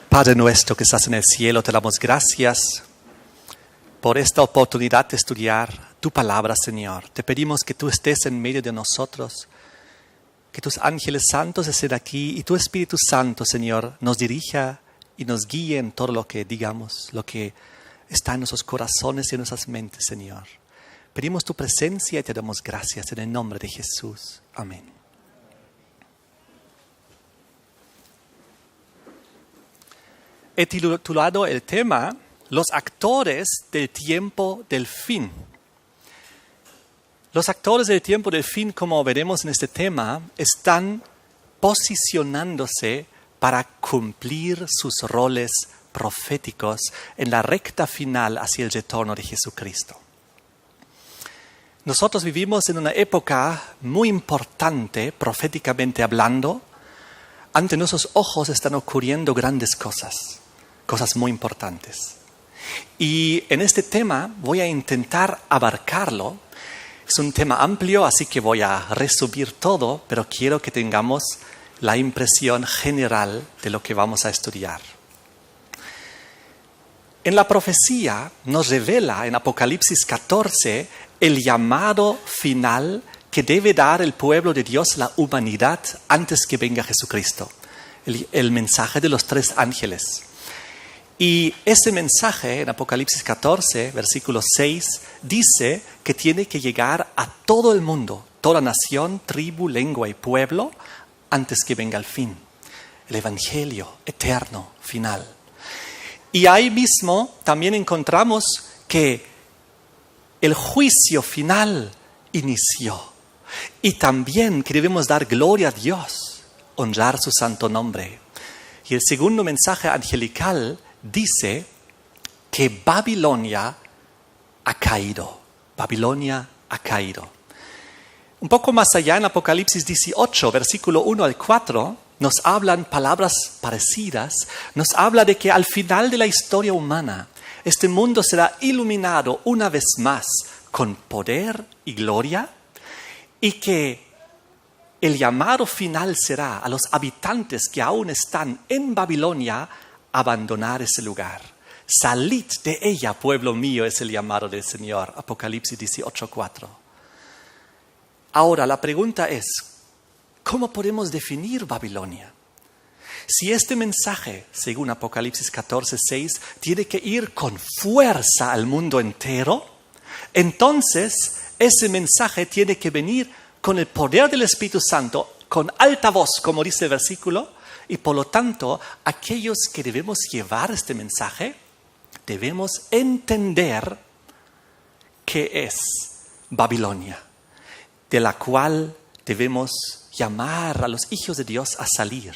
Padre nuestro que estás en el cielo, te damos gracias por esta oportunidad de estudiar tu palabra, Señor. Te pedimos que tú estés en medio de nosotros, que tus ángeles santos estén aquí y tu Espíritu Santo, Señor, nos dirija y nos guíe en todo lo que digamos, lo que está en nuestros corazones y en nuestras mentes, Señor. Pedimos tu presencia y te damos gracias en el nombre de Jesús. Amén. He titulado el tema Los actores del tiempo del fin. Los actores del tiempo del fin, como veremos en este tema, están posicionándose para cumplir sus roles proféticos en la recta final hacia el retorno de Jesucristo. Nosotros vivimos en una época muy importante, proféticamente hablando. Ante nuestros ojos están ocurriendo grandes cosas muy importantes. Y en este tema voy a intentar abarcarlo. Es un tema amplio, así que voy a resumir todo, pero quiero que tengamos la impresión general de lo que vamos a estudiar. En la profecía nos revela en Apocalipsis 14 el llamado final que debe dar el pueblo de Dios, la humanidad, antes que venga Jesucristo. El mensaje de los 3 ángeles. Y ese mensaje en Apocalipsis 14, versículo 6, dice que tiene que llegar a todo el mundo, toda nación, tribu, lengua y pueblo, antes que venga el fin. El evangelio eterno, final. Y ahí mismo también encontramos que el juicio final inició. Y también que debemos dar gloria a Dios, honrar su santo nombre. Y el segundo mensaje angelical dice que Babilonia ha caído. Babilonia ha caído. Un poco más allá en Apocalipsis 18, versículo 1 al 4, nos hablan palabras parecidas. Nos habla de que al final de la historia humana, este mundo será iluminado una vez más con poder y gloria, y que el llamado final será a los habitantes que aún están en Babilonia abandonar ese lugar. Salid de ella, pueblo mío, es el llamado del Señor. Apocalipsis 18:4. Ahora, la pregunta es, ¿cómo podemos definir Babilonia? Si este mensaje, según Apocalipsis 14:6, tiene que ir con fuerza al mundo entero, entonces ese mensaje tiene que venir con el poder del Espíritu Santo, con alta voz, como dice el versículo. Y por lo tanto, aquellos que debemos llevar este mensaje, debemos entender qué es Babilonia, de la cual debemos llamar a los hijos de Dios a salir.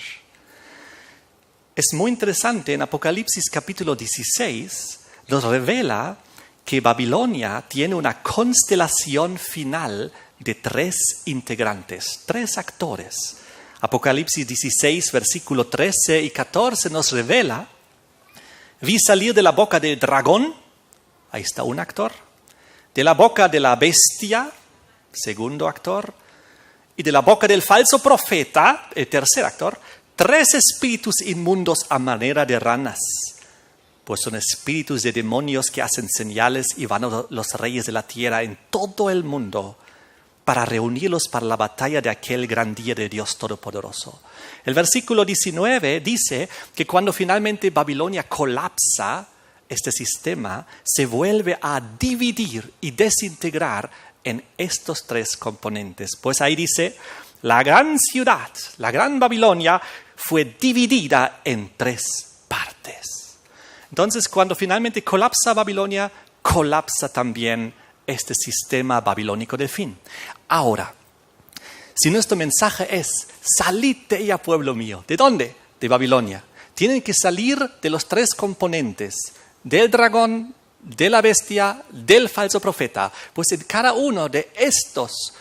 Es muy interesante, en Apocalipsis capítulo 16 nos revela que Babilonia tiene una constelación final de 3 integrantes, 3 actores. Apocalipsis 16, versículo 13 y 14 nos revela: vi salir de la boca del dragón, ahí está un actor, de la boca de la bestia, segundo actor, y de la boca del falso profeta, el tercer actor, 3 espíritus inmundos a manera de ranas, pues son espíritus de demonios que hacen señales y van a los reyes de la tierra en todo el mundo, para reunirlos para la batalla de aquel gran día de Dios Todopoderoso. El versículo 19 dice que cuando finalmente Babilonia colapsa, este sistema se vuelve a dividir y desintegrar en estos 3 componentes. Pues ahí dice, la gran ciudad, la gran Babilonia, fue dividida en 3 partes. Entonces, cuando finalmente colapsa Babilonia, colapsa también este sistema babilónico del fin. Ahora, si nuestro mensaje es, salid de ella, pueblo mío, ¿de dónde? De Babilonia. Tienen que salir de los 3 componentes, del dragón, de la bestia, del falso profeta. Pues en cada uno de estos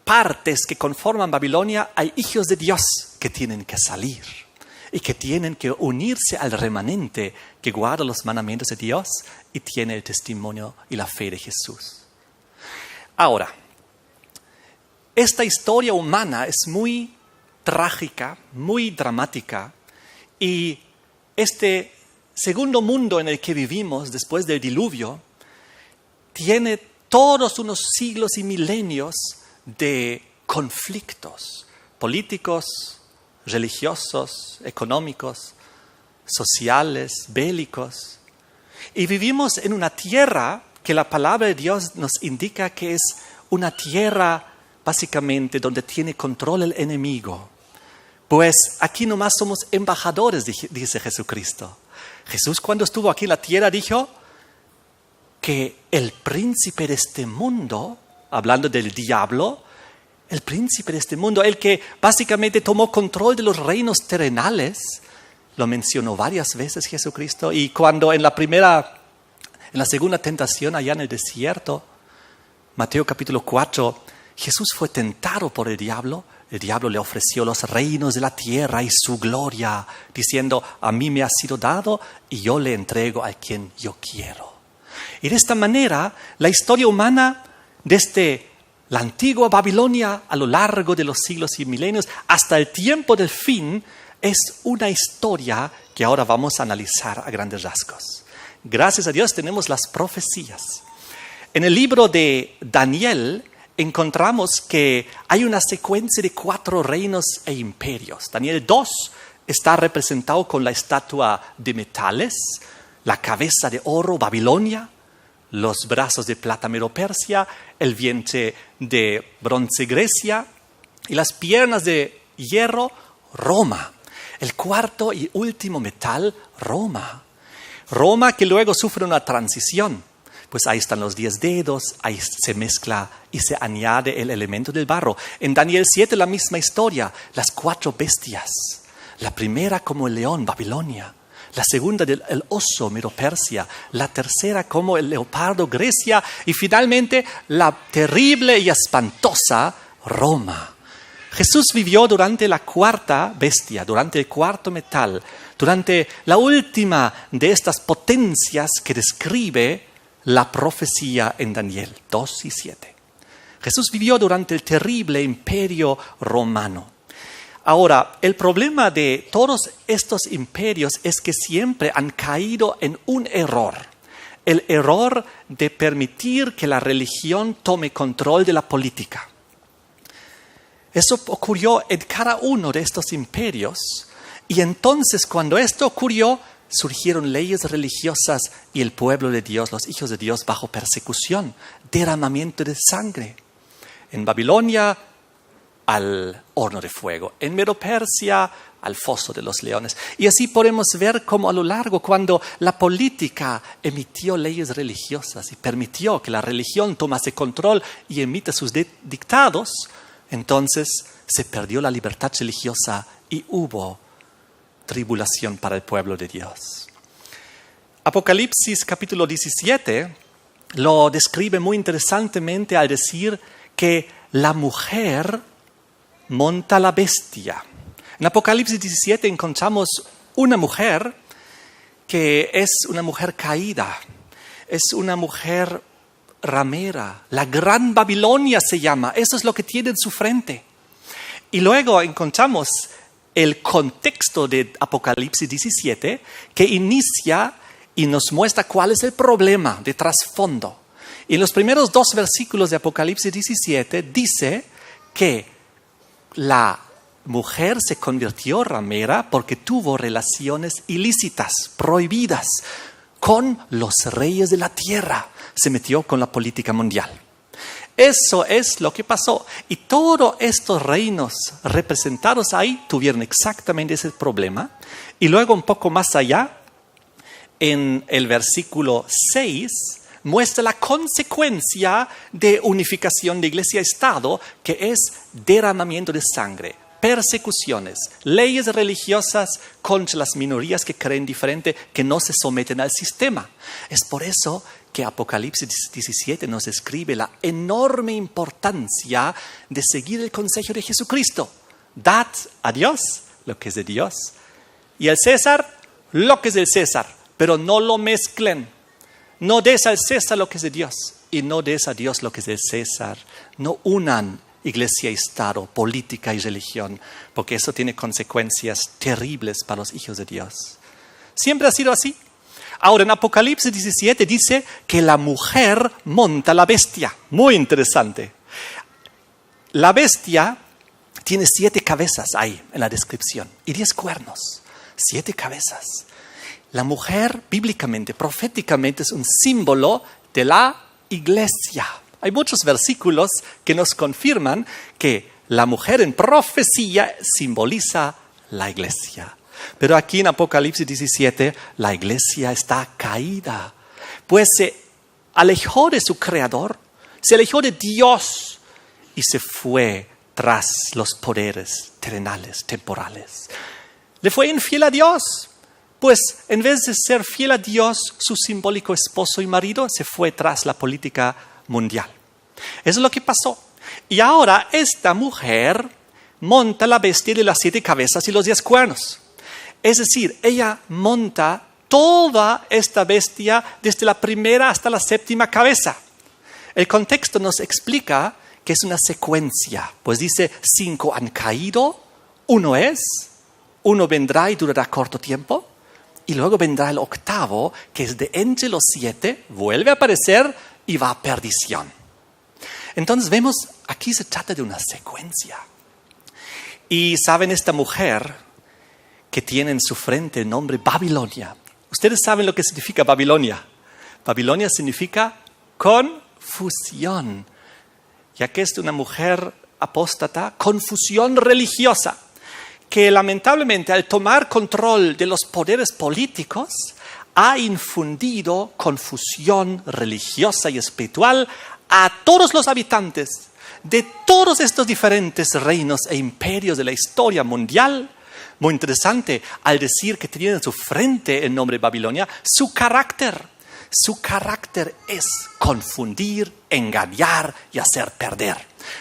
partes que conforman Babilonia hay hijos de Dios que tienen que salir y que tienen que unirse al remanente que guarda los mandamientos de Dios y tiene el testimonio y la fe de Jesús. Ahora, esta historia humana es muy trágica, muy dramática, y este segundo mundo en el que vivimos después del diluvio tiene todos unos siglos y milenios de conflictos políticos, religiosos, económicos, sociales, bélicos. Y vivimos en una tierra que la palabra de Dios nos indica que es una tierra básicamente donde tiene control el enemigo. Pues aquí nomás somos embajadores, dice Jesucristo. Jesús, cuando estuvo aquí en la tierra, dijo que el príncipe de este mundo, hablando del diablo, el príncipe de este mundo, el que básicamente tomó control de los reinos terrenales, lo mencionó varias veces Jesucristo. Y cuando en la segunda tentación allá en el desierto, Mateo capítulo 4, Jesús fue tentado por el diablo le ofreció los reinos de la tierra y su gloria, diciendo, a mí me ha sido dado y yo le entrego a quien yo quiero. Y de esta manera, la historia humana, desde la antigua Babilonia a lo largo de los siglos y milenios, hasta el tiempo del fin, es una historia que ahora vamos a analizar a grandes rasgos. Gracias a Dios tenemos las profecías. En el libro de Daniel encontramos que hay una secuencia de 4 reinos e imperios. Daniel 2 está representado con la estatua de metales, la cabeza de oro, Babilonia, los brazos de plata, Medo-Persia, el vientre de bronce, Grecia, y las piernas de hierro, Roma. El cuarto y último metal, Roma. Roma que luego sufre una transición. Pues ahí están los 10 dedos, ahí se mezcla y se añade el elemento del barro. En Daniel 7 la misma historia, las 4 bestias. La primera como el león, Babilonia. La segunda el oso, Medo-Persia. La tercera como el leopardo, Grecia. Y finalmente la terrible y espantosa Roma. Jesús vivió durante la 4ª bestia, durante el 4º metal, durante la última de estas potencias que describe la profecía en Daniel 2 y 7. Jesús vivió durante el terrible imperio romano. Ahora, el problema de todos estos imperios es que siempre han caído en un error. El error de permitir que la religión tome control de la política. Eso ocurrió en cada uno de estos imperios. Y entonces, cuando esto ocurrió, surgieron leyes religiosas y el pueblo de Dios, los hijos de Dios, bajo persecución, derramamiento de sangre. En Babilonia, al horno de fuego. En Medo-Persia, al foso de los leones. Y así podemos ver cómo a lo largo, cuando la política emitió leyes religiosas y permitió que la religión tomase control y emita sus dictados, entonces se perdió la libertad religiosa y hubo tribulación para el pueblo de Dios. Apocalipsis capítulo 17 lo describe muy interesantemente al decir que la mujer monta la bestia. En Apocalipsis 17 encontramos una mujer que es una mujer caída, es una mujer ramera, la Gran Babilonia se llama, eso es lo que tiene en su frente. Y luego encontramos el contexto de Apocalipsis 17 que inicia y nos muestra cuál es el problema de trasfondo. Y en los primeros 2 versículos de Apocalipsis 17 dice que la mujer se convirtió ramera porque tuvo relaciones ilícitas, prohibidas, con los reyes de la tierra. Se metió con la política mundial. Eso es lo que pasó. Y todos estos reinos representados ahí tuvieron exactamente ese problema. Y luego un poco más allá, en el versículo 6, muestra la consecuencia de unificación de iglesia-estado, que es derramamiento de sangre, persecuciones, leyes religiosas contra las minorías que creen diferente, que no se someten al sistema. Es por eso que Apocalipsis 17 nos describe la enorme importancia de seguir el consejo de Jesucristo. Dad a Dios lo que es de Dios y al César lo que es del César, pero no lo mezclen. No des al César lo que es de Dios y no des a Dios lo que es del César. No unan iglesia y Estado, política y religión, porque eso tiene consecuencias terribles para los hijos de Dios. Siempre ha sido así. Ahora, en Apocalipsis 17 dice que la mujer monta la bestia. Muy interesante. La bestia tiene 7 cabezas ahí en la descripción y 10 cuernos. 7 cabezas. La mujer, bíblicamente, proféticamente, es un símbolo de la iglesia. Hay muchos versículos que nos confirman que la mujer en profecía simboliza la iglesia. Pero aquí en Apocalipsis 17, la iglesia está caída, pues se alejó de su creador, se alejó de Dios y se fue tras los poderes terrenales, temporales. Le fue infiel a Dios, pues en vez de ser fiel a Dios, su simbólico esposo y marido, se fue tras la política mundial. Eso es lo que pasó. Y ahora esta mujer monta la bestia de las 7 cabezas y los 10 cuernos. Es decir, ella monta toda esta bestia desde la primera hasta la 7ª cabeza. El contexto nos explica que es una secuencia, pues dice 5 han caído, 1 es, 1 vendrá y durará corto tiempo, y luego vendrá el 8º, que es de entre los 7, vuelve a aparecer y va a perdición. Entonces vemos, aquí se trata de una secuencia. Y saben, esta mujer que tiene en su frente el nombre Babilonia. Ustedes saben lo que significa Babilonia. Babilonia significa confusión, ya que es una mujer apóstata, confusión religiosa, que lamentablemente al tomar control de los poderes políticos ha infundido confusión religiosa y espiritual a todos los habitantes de todos estos diferentes reinos e imperios de la historia mundial. Muy interesante, al decir que tenía en su frente el nombre Babilonia, su carácter es confundir, engañar y hacer perder.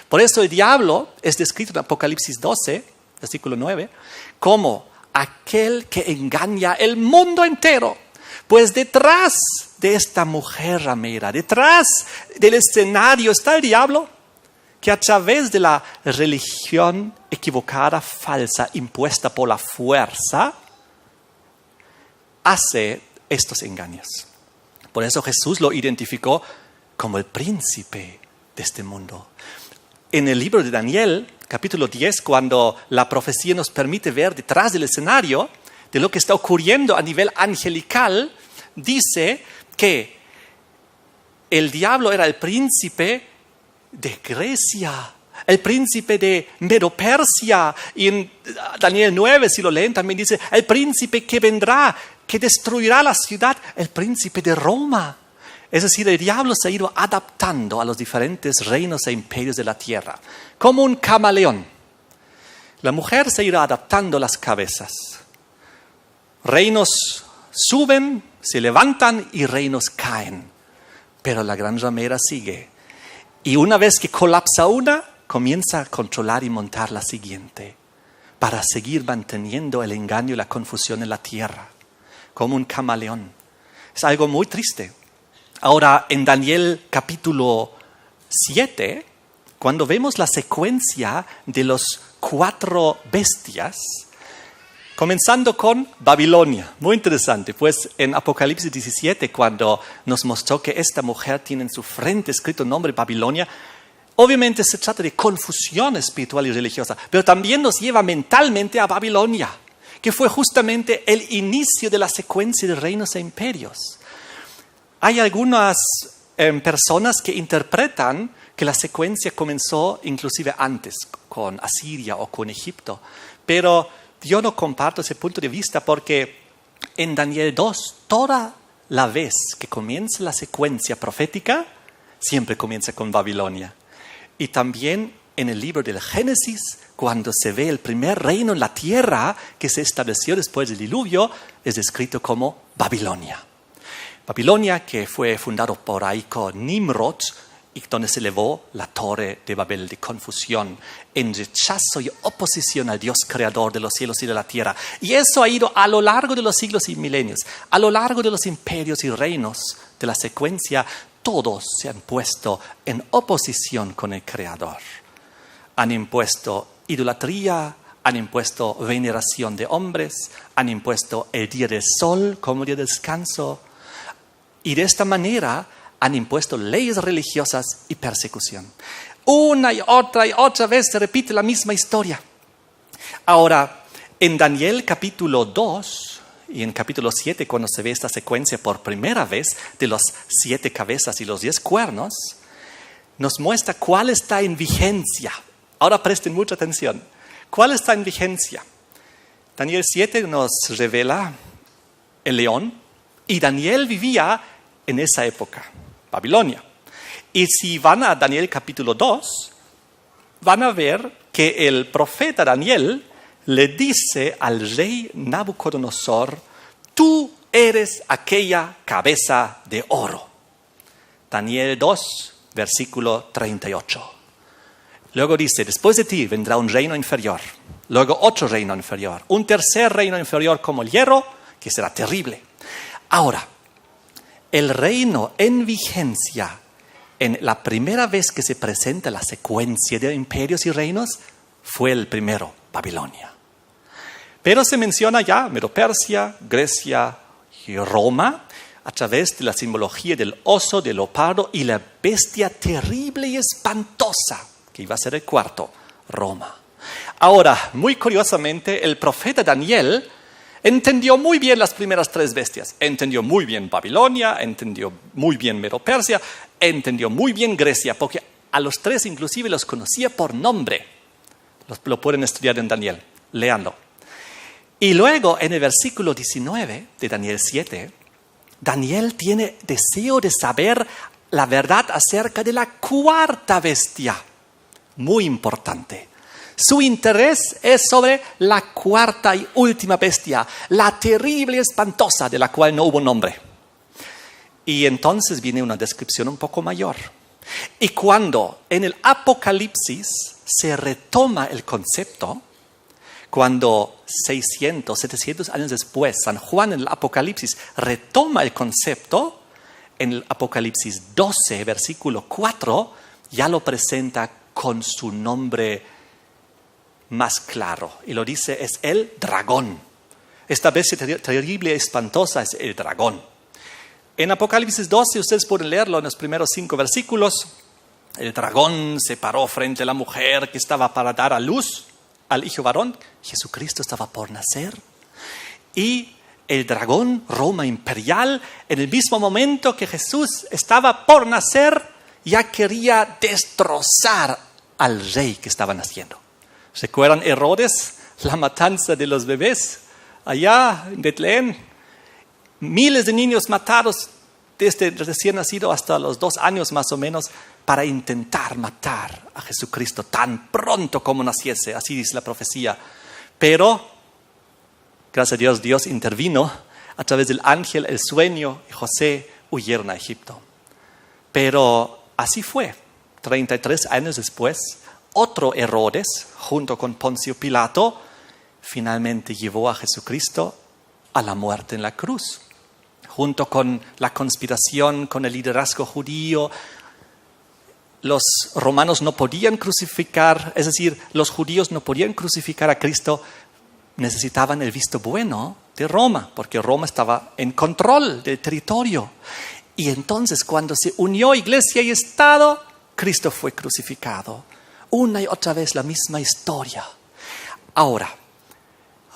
Por eso el diablo es descrito en Apocalipsis 12, versículo 9, como aquel que engaña el mundo entero. Pues detrás de esta mujer ramera, detrás del escenario está el diablo, que a través de la religión equivocada, falsa, impuesta por la fuerza, hace estos engaños. Por eso Jesús lo identificó como el príncipe de este mundo. En el libro de Daniel, capítulo 10, cuando la profecía nos permite ver detrás del escenario de lo que está ocurriendo a nivel angelical, dice que el diablo era el príncipe de Grecia, el príncipe de Medo-Persia, y en Daniel 9, si lo leen, también dice el príncipe que vendrá, que destruirá la ciudad, el príncipe de Roma. Es decir, el diablo se ha ido adaptando a los diferentes reinos e imperios de la tierra, como un camaleón. La mujer se irá adaptando a las cabezas. Reinos suben, se levantan y reinos caen, pero la gran ramera sigue. Y una vez que colapsa una, comienza a controlar y montar la siguiente, para seguir manteniendo el engaño y la confusión en la tierra, como un camaleón. Es algo muy triste. Ahora, en Daniel capítulo 7, cuando vemos la secuencia de los 4 bestias, comenzando con Babilonia. Muy interesante, pues en Apocalipsis 17, cuando nos mostró que esta mujer tiene en su frente escrito el nombre Babilonia, obviamente se trata de confusión espiritual y religiosa, pero también nos lleva mentalmente a Babilonia, que fue justamente el inicio de la secuencia de reinos e imperios. Hay algunas personas que interpretan que la secuencia comenzó inclusive antes, con Asiria o con Egipto, pero yo no comparto ese punto de vista, porque en Daniel 2, toda la vez que comienza la secuencia profética, siempre comienza con Babilonia. Y también en el libro del Génesis, cuando se ve el primer reino en la tierra que se estableció después del diluvio, es descrito como Babilonia. Babilonia, que fue fundado por ahí con Nimrod, y donde se elevó la torre de Babel de confusión, en rechazo y oposición al Dios creador de los cielos y de la tierra. Y eso ha ido a lo largo de los siglos y milenios, a lo largo de los imperios y reinos de la secuencia. Todos se han puesto en oposición con el creador. Han impuesto idolatría, han impuesto veneración de hombres, han impuesto el día del sol como día de descanso, y de esta manera han impuesto leyes religiosas y persecución. Una y otra vez se repite la misma historia. Ahora, en Daniel capítulo 2 y en capítulo 7, cuando se ve esta secuencia por primera vez de los 7 cabezas y los 10 cuernos, nos muestra cuál está en vigencia. Ahora presten mucha atención. ¿Cuál está en vigencia? Daniel 7 nos revela el león, y Daniel vivía en esa época, Babilonia. Y si van a Daniel capítulo 2, van a ver que el profeta Daniel le dice al rey Nabucodonosor: tú eres aquella cabeza de oro. Daniel 2, versículo 38. Luego dice: después de ti vendrá un reino inferior, luego otro reino inferior, un tercer reino inferior como el hierro, que será terrible. Ahora, el reino en vigencia, en la primera vez que se presenta la secuencia de imperios y reinos, fue el primero, Babilonia. Pero se menciona ya Medo-Persia, Grecia y Roma a través de la simbología del oso, del leopardo y la bestia terrible y espantosa, que iba a ser el cuarto, Roma. Ahora, muy curiosamente, el profeta Daniel entendió muy bien las primeras 3 bestias. Entendió muy bien Babilonia, entendió muy bien Medo-Persia, entendió muy bien Grecia, porque a los 3 inclusive los conocía por nombre. Lo pueden estudiar en Daniel, léanlo. Y luego en el versículo 19 de Daniel 7, Daniel tiene deseo de saber la verdad acerca de la cuarta bestia. Muy importante. Su interés es sobre la cuarta y última bestia, la terrible y espantosa, de la cual no hubo nombre. Y entonces viene una descripción un poco mayor. Y cuando en el Apocalipsis se retoma el concepto, cuando 600, 700 años después, San Juan en el Apocalipsis retoma el concepto, en el Apocalipsis 12, versículo 4, ya lo presenta con su nombre más claro. Y lo dice, es el dragón. Esta bestia terrible y espantosa es el dragón. En Apocalipsis 12, ustedes pueden leerlo en los primeros 5 versículos. El dragón se paró frente a la mujer que estaba para dar a luz al hijo varón. Jesucristo estaba por nacer. Y el dragón, Roma imperial, en el mismo momento que Jesús estaba por nacer, ya quería destrozar al rey que estaba naciendo. ¿Recuerdan Herodes, la matanza de los bebés allá en Betlén? Miles de niños matados desde recién nacido hasta los 2 años más o menos, para intentar matar a Jesucristo tan pronto como naciese, así dice la profecía. Pero, gracias a Dios, Dios intervino a través del ángel, el sueño, y José huyeron a Egipto. Pero así fue. 33 años después, otro Herodes, junto con Poncio Pilato, finalmente llevó a Jesucristo a la muerte en la cruz. Junto con la conspiración, con el liderazgo judío, los romanos no podían crucificar, es decir, los judíos no podían crucificar a Cristo, necesitaban el visto bueno de Roma, porque Roma estaba en control del territorio. Y entonces, cuando se unió Iglesia y Estado, Cristo fue crucificado. Una y otra vez la misma historia. Ahora,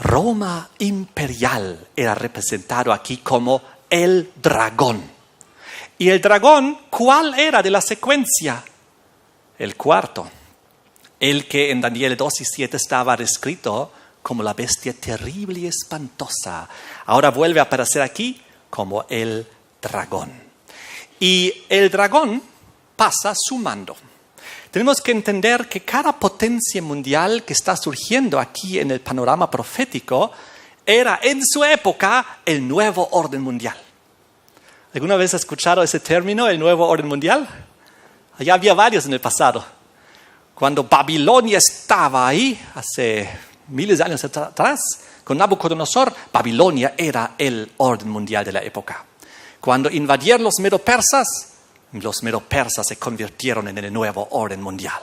Roma imperial era representado aquí como el dragón. Y el dragón, ¿cuál era de la secuencia? El cuarto. El que en Daniel 2 y 7 estaba descrito como la bestia terrible y espantosa. Ahora vuelve a aparecer aquí como el dragón. Y el dragón pasa su mando. Tenemos que entender que cada potencia mundial que está surgiendo aquí en el panorama profético era en su época el nuevo orden mundial. ¿Alguna vez has escuchado ese término, el nuevo orden mundial? Ya había varios en el pasado. Cuando Babilonia estaba ahí, hace miles de años atrás, con Nabucodonosor, Babilonia era el orden mundial de la época. Cuando invadieron los medo-persas se convirtieron en el nuevo orden mundial.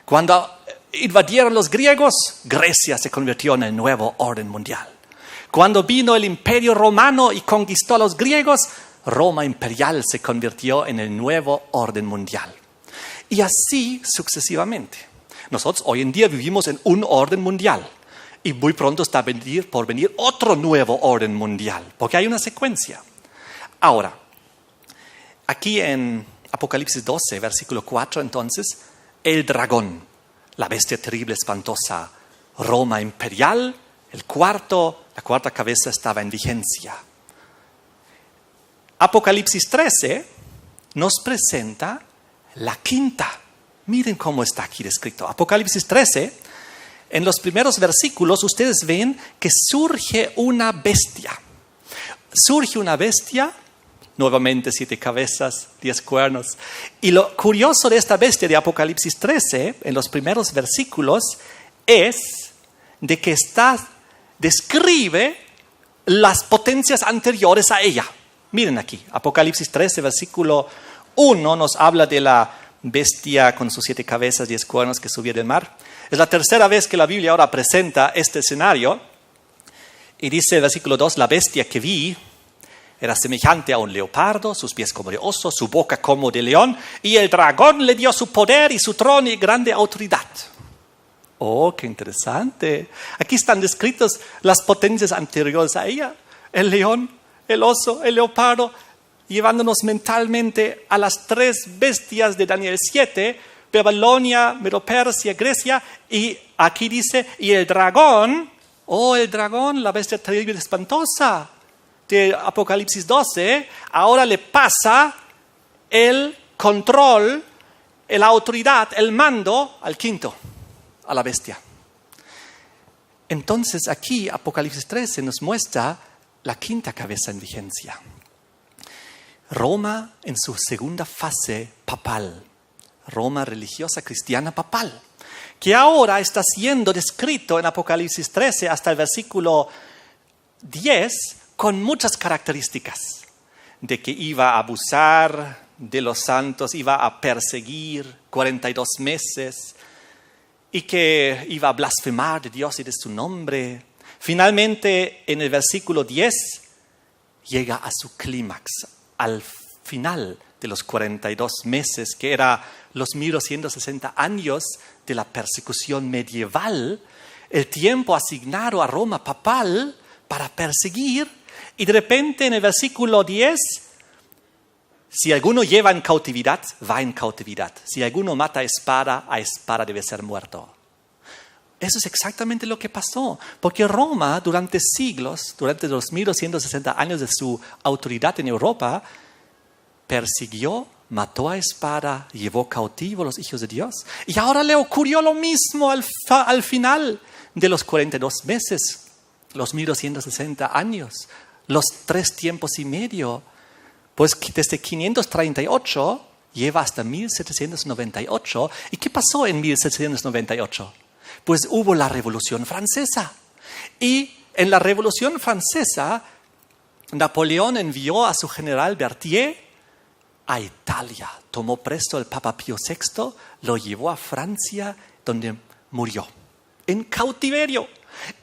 Cuando invadieron los griegos, Grecia se convirtió en el nuevo orden mundial. Cuando vino el Imperio Romano y conquistó a los griegos, Roma imperial se convirtió en el nuevo orden mundial. Y así sucesivamente. Nosotros hoy en día vivimos en un orden mundial y muy pronto está por venir otro nuevo orden mundial, porque hay una secuencia. Ahora, aquí en Apocalipsis 12, versículo 4, entonces, el dragón, la bestia terrible, espantosa, Roma imperial, la cuarta cabeza estaba en vigencia. Apocalipsis 13 nos presenta la quinta. Miren cómo está aquí descrito. Apocalipsis 13, en los primeros versículos ustedes ven que surge una bestia. Surge una bestia, nuevamente 7 cabezas, 10 cuernos. Y lo curioso de esta bestia de Apocalipsis 13, en los primeros versículos, es de que describe las potencias anteriores a ella. Miren aquí, Apocalipsis 13, versículo 1 nos habla de la bestia con sus 7 cabezas, 10 cuernos que subía del mar. Es la tercera vez que la Biblia ahora presenta este escenario. Y dice el versículo 2, la bestia que vi era semejante a un leopardo, sus pies como de oso, su boca como de león, y el dragón le dio su poder y su trono y grande autoridad. Oh, qué interesante. Aquí están descritas las potencias anteriores a ella. El león, el oso, el leopardo, llevándonos mentalmente a las 3 bestias de Daniel 7, Babilonia, Medo-Persia, Grecia, y aquí dice, y el dragón, la bestia terrible y espantosa de Apocalipsis 12, ahora le pasa el control, la autoridad, el mando al quinto, a la bestia. Entonces aquí Apocalipsis 13 nos muestra la quinta cabeza en vigencia. Roma en su segunda fase papal, Roma religiosa cristiana papal, que ahora está siendo descrito en Apocalipsis 13 hasta el versículo 10 con muchas características, de que iba a abusar de los santos, iba a perseguir 42 meses y que iba a blasfemar de Dios y de su nombre. Finalmente, en el versículo 10, llega a su clímax, al final de los 42 meses, que era los 1260 años de la persecución medieval, el tiempo asignado a Roma papal para perseguir. Y de repente en el versículo 10, si alguno lleva en cautividad, va en cautividad. Si alguno mata a espada debe ser muerto. Eso es exactamente lo que pasó, porque Roma durante siglos, durante los 1260 años de su autoridad en Europa, persiguió, mató a espada, llevó cautivo a los hijos de Dios. Y ahora le ocurrió lo mismo al final de los 42 meses, los 1260 años, los 3 tiempos y medio. Pues desde 538 lleva hasta 1798. ¿Y qué pasó en 1798? Pues hubo la Revolución Francesa. Y en la Revolución Francesa, Napoleón envió a su general Berthier a Italia. Tomó presto al Papa Pío VI, lo llevó a Francia, donde murió en cautiverio.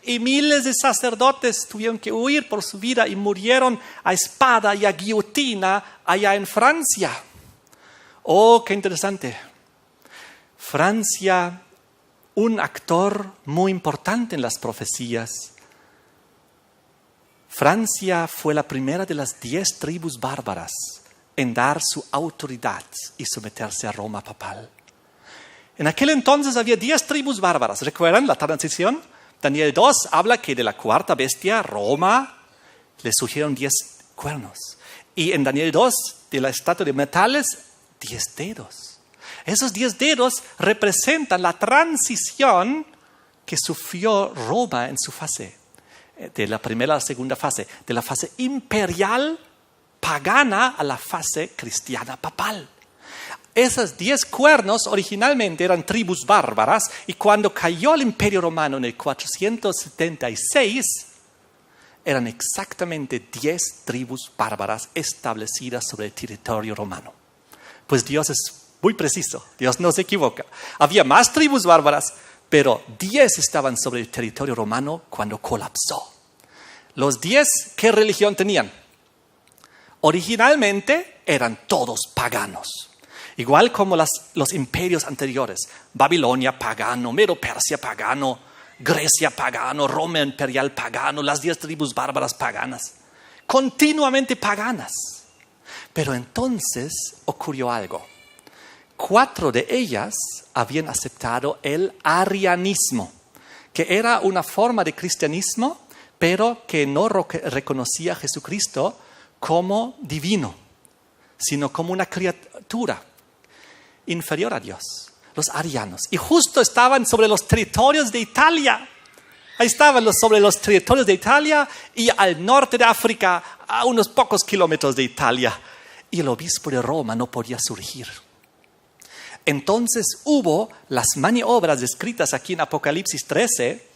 Y miles de sacerdotes tuvieron que huir por su vida y murieron a espada y a guillotina allá en Francia. Oh, qué interesante. Francia, un actor muy importante en las profecías. Francia fue la primera de las 10 tribus bárbaras en dar su autoridad y someterse a Roma papal. En aquel entonces había 10 tribus bárbaras. ¿Recuerdan la transición? Daniel 2 habla que de la cuarta bestia, Roma, le surgieron 10 cuernos. Y en Daniel 2, de la estatua de metales, 10 dedos. Esos 10 dedos representan la transición que sufrió Roma en su fase, de la primera a la segunda fase, de la fase imperial pagana a la fase cristiana papal. Esos 10 cuernos originalmente eran tribus bárbaras y cuando cayó el Imperio Romano en el 476, eran exactamente 10 tribus bárbaras establecidas sobre el territorio romano. Pues Dios es muy preciso, Dios no se equivoca. Había más tribus bárbaras, pero 10 estaban sobre el territorio romano cuando colapsó. Los 10, ¿qué religión tenían? Originalmente eran todos paganos. Igual como los imperios anteriores. Babilonia pagano, Medo-Persia pagano, Grecia pagano, Roma imperial pagano, las 10 tribus bárbaras paganas. Continuamente paganas. Pero entonces ocurrió algo. 4 de ellas habían aceptado el arianismo, que era una forma de cristianismo, pero que no reconocía a Jesucristo como divino, sino como una criatura inferior a Dios, los arianos. Y justo estaban sobre los territorios de Italia. Ahí estaban sobre los territorios de Italia y al norte de África, a unos pocos kilómetros de Italia. Y el obispo de Roma no podía surgir. Entonces hubo las maniobras descritas aquí en Apocalipsis 13,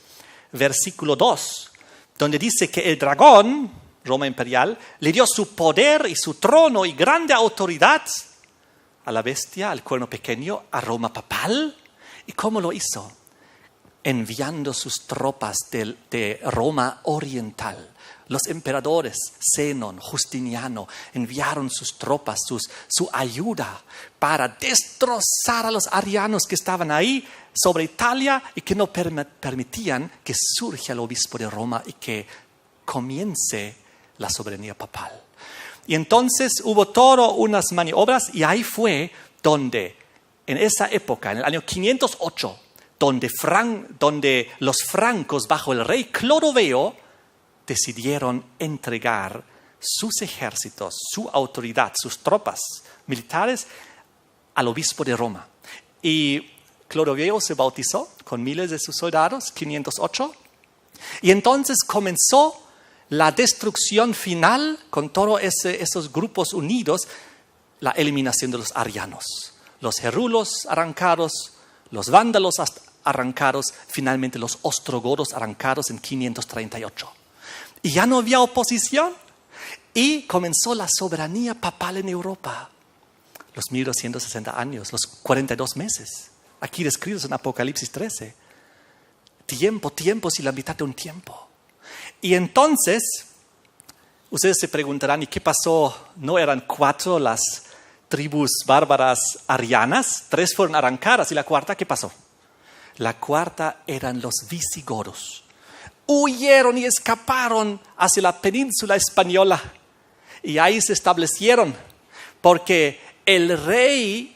versículo 2, donde dice que el dragón, Roma imperial, le dio su poder y su trono y grande autoridad a la bestia, al cuerno pequeño, a Roma papal. ¿Y cómo lo hizo? Enviando sus tropas de Roma oriental. Los emperadores, Zenón, Justiniano, enviaron sus tropas, su ayuda para destrozar a los arianos que estaban ahí sobre Italia y que no permitían que surja el obispo de Roma y que comience la soberanía papal. Y entonces hubo todas unas maniobras y ahí fue donde, en esa época, en el año 508, donde los francos bajo el rey Clodoveo decidieron entregar sus ejércitos, su autoridad, sus tropas militares al obispo de Roma. Y Clodoveo se bautizó con miles de sus soldados, 508, y entonces comenzó la destrucción final con todos esos grupos unidos, la eliminación de los arianos, los gerulos arrancados, los vándalos arrancados, finalmente los ostrogodos arrancados en 538. Y ya no había oposición y comenzó la soberanía papal en Europa. Los 1260 años, los 42 meses, aquí descritos en Apocalipsis 13. Tiempos y la mitad de un tiempo. Y entonces, ustedes se preguntarán, ¿y qué pasó? ¿No eran 4 las tribus bárbaras arianas? 3 fueron arrancadas, ¿y la cuarta qué pasó? La cuarta eran los visigodos. Huyeron y escaparon hacia la península española. Y ahí se establecieron, porque el rey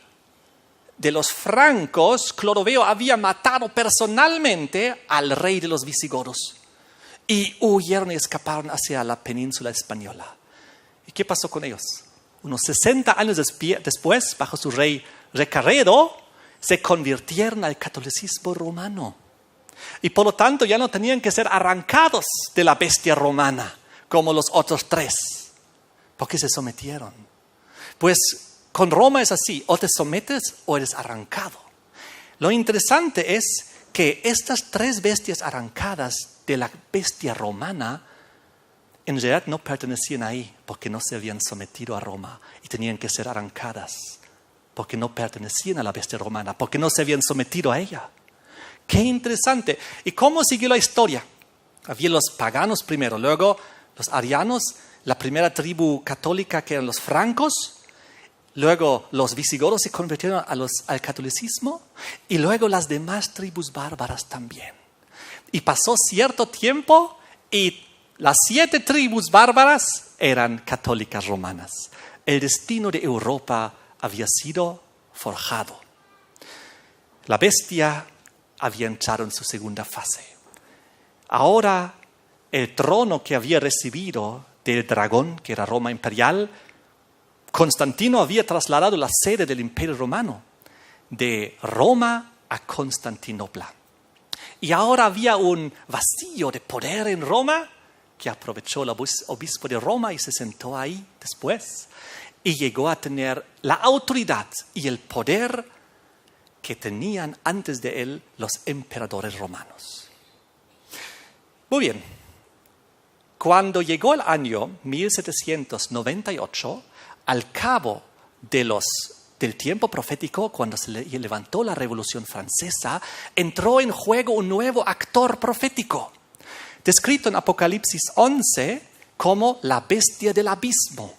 de los francos, Clodoveo, había matado personalmente al rey de los visigodos. Y huyeron y escaparon hacia la península española. ¿Y qué pasó con ellos? Unos 60 años después, bajo su rey Recaredo, se convirtieron al catolicismo romano. Y por lo tanto ya no tenían que ser arrancados de la bestia romana, como los otros 3, porque se sometieron. Pues con Roma es así, o te sometes o eres arrancado. Lo interesante es que estas 3 bestias arrancadas de la bestia romana, en realidad no pertenecían ahí, porque no se habían sometido a Roma y tenían que ser arrancadas, porque no pertenecían a la bestia romana, porque no se habían sometido a ella. ¡Qué interesante! ¿Y cómo siguió la historia? Había los paganos primero, luego los arianos, la primera tribu católica que eran los francos, luego los visigodos se convirtieron al catolicismo y luego las demás tribus bárbaras también. Y pasó cierto tiempo y las 7 tribus bárbaras eran católicas romanas. El destino de Europa había sido forjado. La bestia había entrado en su segunda fase. Ahora el trono que había recibido del dragón, que era Roma imperial, Constantino había trasladado la sede del Imperio Romano de Roma a Constantinopla. Y ahora había un vacío de poder en Roma que aprovechó el obispo de Roma y se sentó ahí después. Y llegó a tener la autoridad y el poder que tenían antes de él los emperadores romanos. Muy bien. Cuando llegó el año 1798, al cabo de del tiempo profético, cuando se levantó la Revolución Francesa, entró en juego un nuevo actor profético, descrito en Apocalipsis 11 como la bestia del abismo.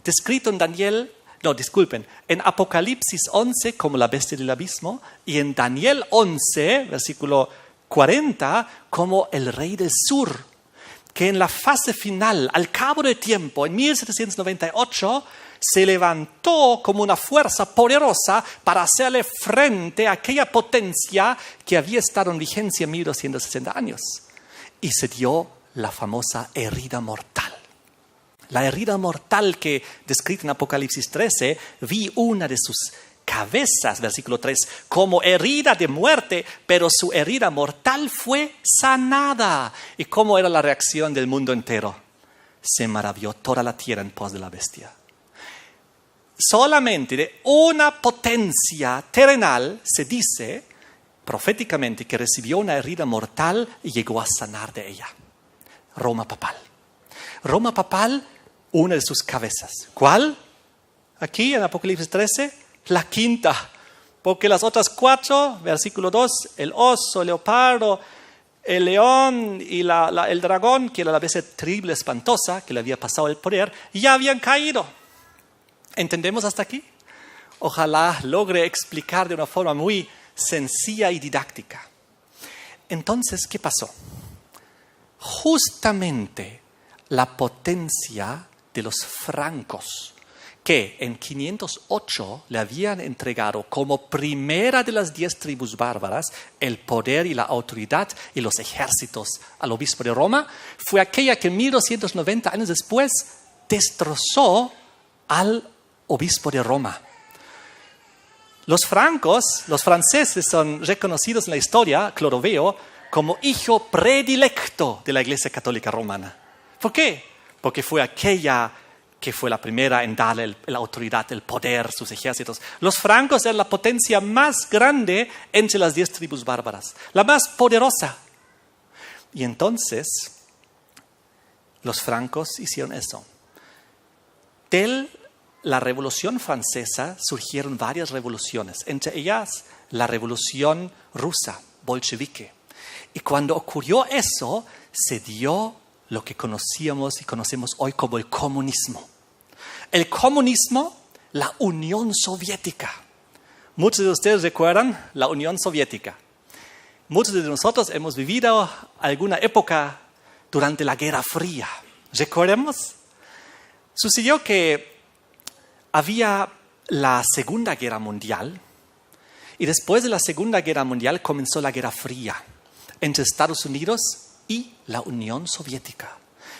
Descrito en Apocalipsis 11 como la bestia del abismo y en Daniel 11, versículo 40, como el rey del sur, que en la fase final, al cabo del tiempo, en 1798, se levantó como una fuerza poderosa para hacerle frente a aquella potencia que había estado en vigencia 1260 años. Y se dio la famosa herida mortal. La herida mortal que descrita en Apocalipsis 13, vi una de sus cabezas, versículo 3, como herida de muerte, pero su herida mortal fue sanada. ¿Y cómo era la reacción del mundo entero? Se maravilló toda la tierra en pos de la bestia. Solamente de una potencia terrenal se dice proféticamente que recibió una herida mortal y llegó a sanar de ella. Roma papal. Roma papal, una de sus cabezas. ¿Cuál? Aquí en Apocalipsis 13, la quinta. Porque las otras 4, versículo 2, el oso, el leopardo, el león y el dragón, que era la bestia terrible, espantosa, que le había pasado el poder, ya habían caído. ¿Entendemos hasta aquí? Ojalá logre explicar de una forma muy sencilla y didáctica. Entonces, ¿qué pasó? Justamente la potencia de los francos, que en 508 le habían entregado como primera de las 10 tribus bárbaras el poder y la autoridad y los ejércitos al obispo de Roma, fue aquella que 1290 años después destrozó al obispo de Roma. Los franceses son reconocidos en la historia, Clodoveo, como hijo predilecto de la Iglesia Católica Romana. ¿Por qué? Porque fue aquella que fue la primera en darle la autoridad, el poder, sus ejércitos. Los francos eran la potencia más grande entre las 10 tribus bárbaras, la más poderosa. Y entonces, los francos hicieron eso. De la Revolución Francesa surgieron varias revoluciones, entre ellas la Revolución Rusa, bolchevique. Y cuando ocurrió eso, se dio lo que conocíamos y conocemos hoy como el comunismo. El comunismo, la Unión Soviética. Muchos de ustedes recuerdan la Unión Soviética. Muchos de nosotros hemos vivido alguna época durante la Guerra Fría. ¿Recordemos? Sucedió que había la Segunda Guerra Mundial y después de la Segunda Guerra Mundial comenzó la Guerra Fría entre Estados Unidos y la Unión Soviética.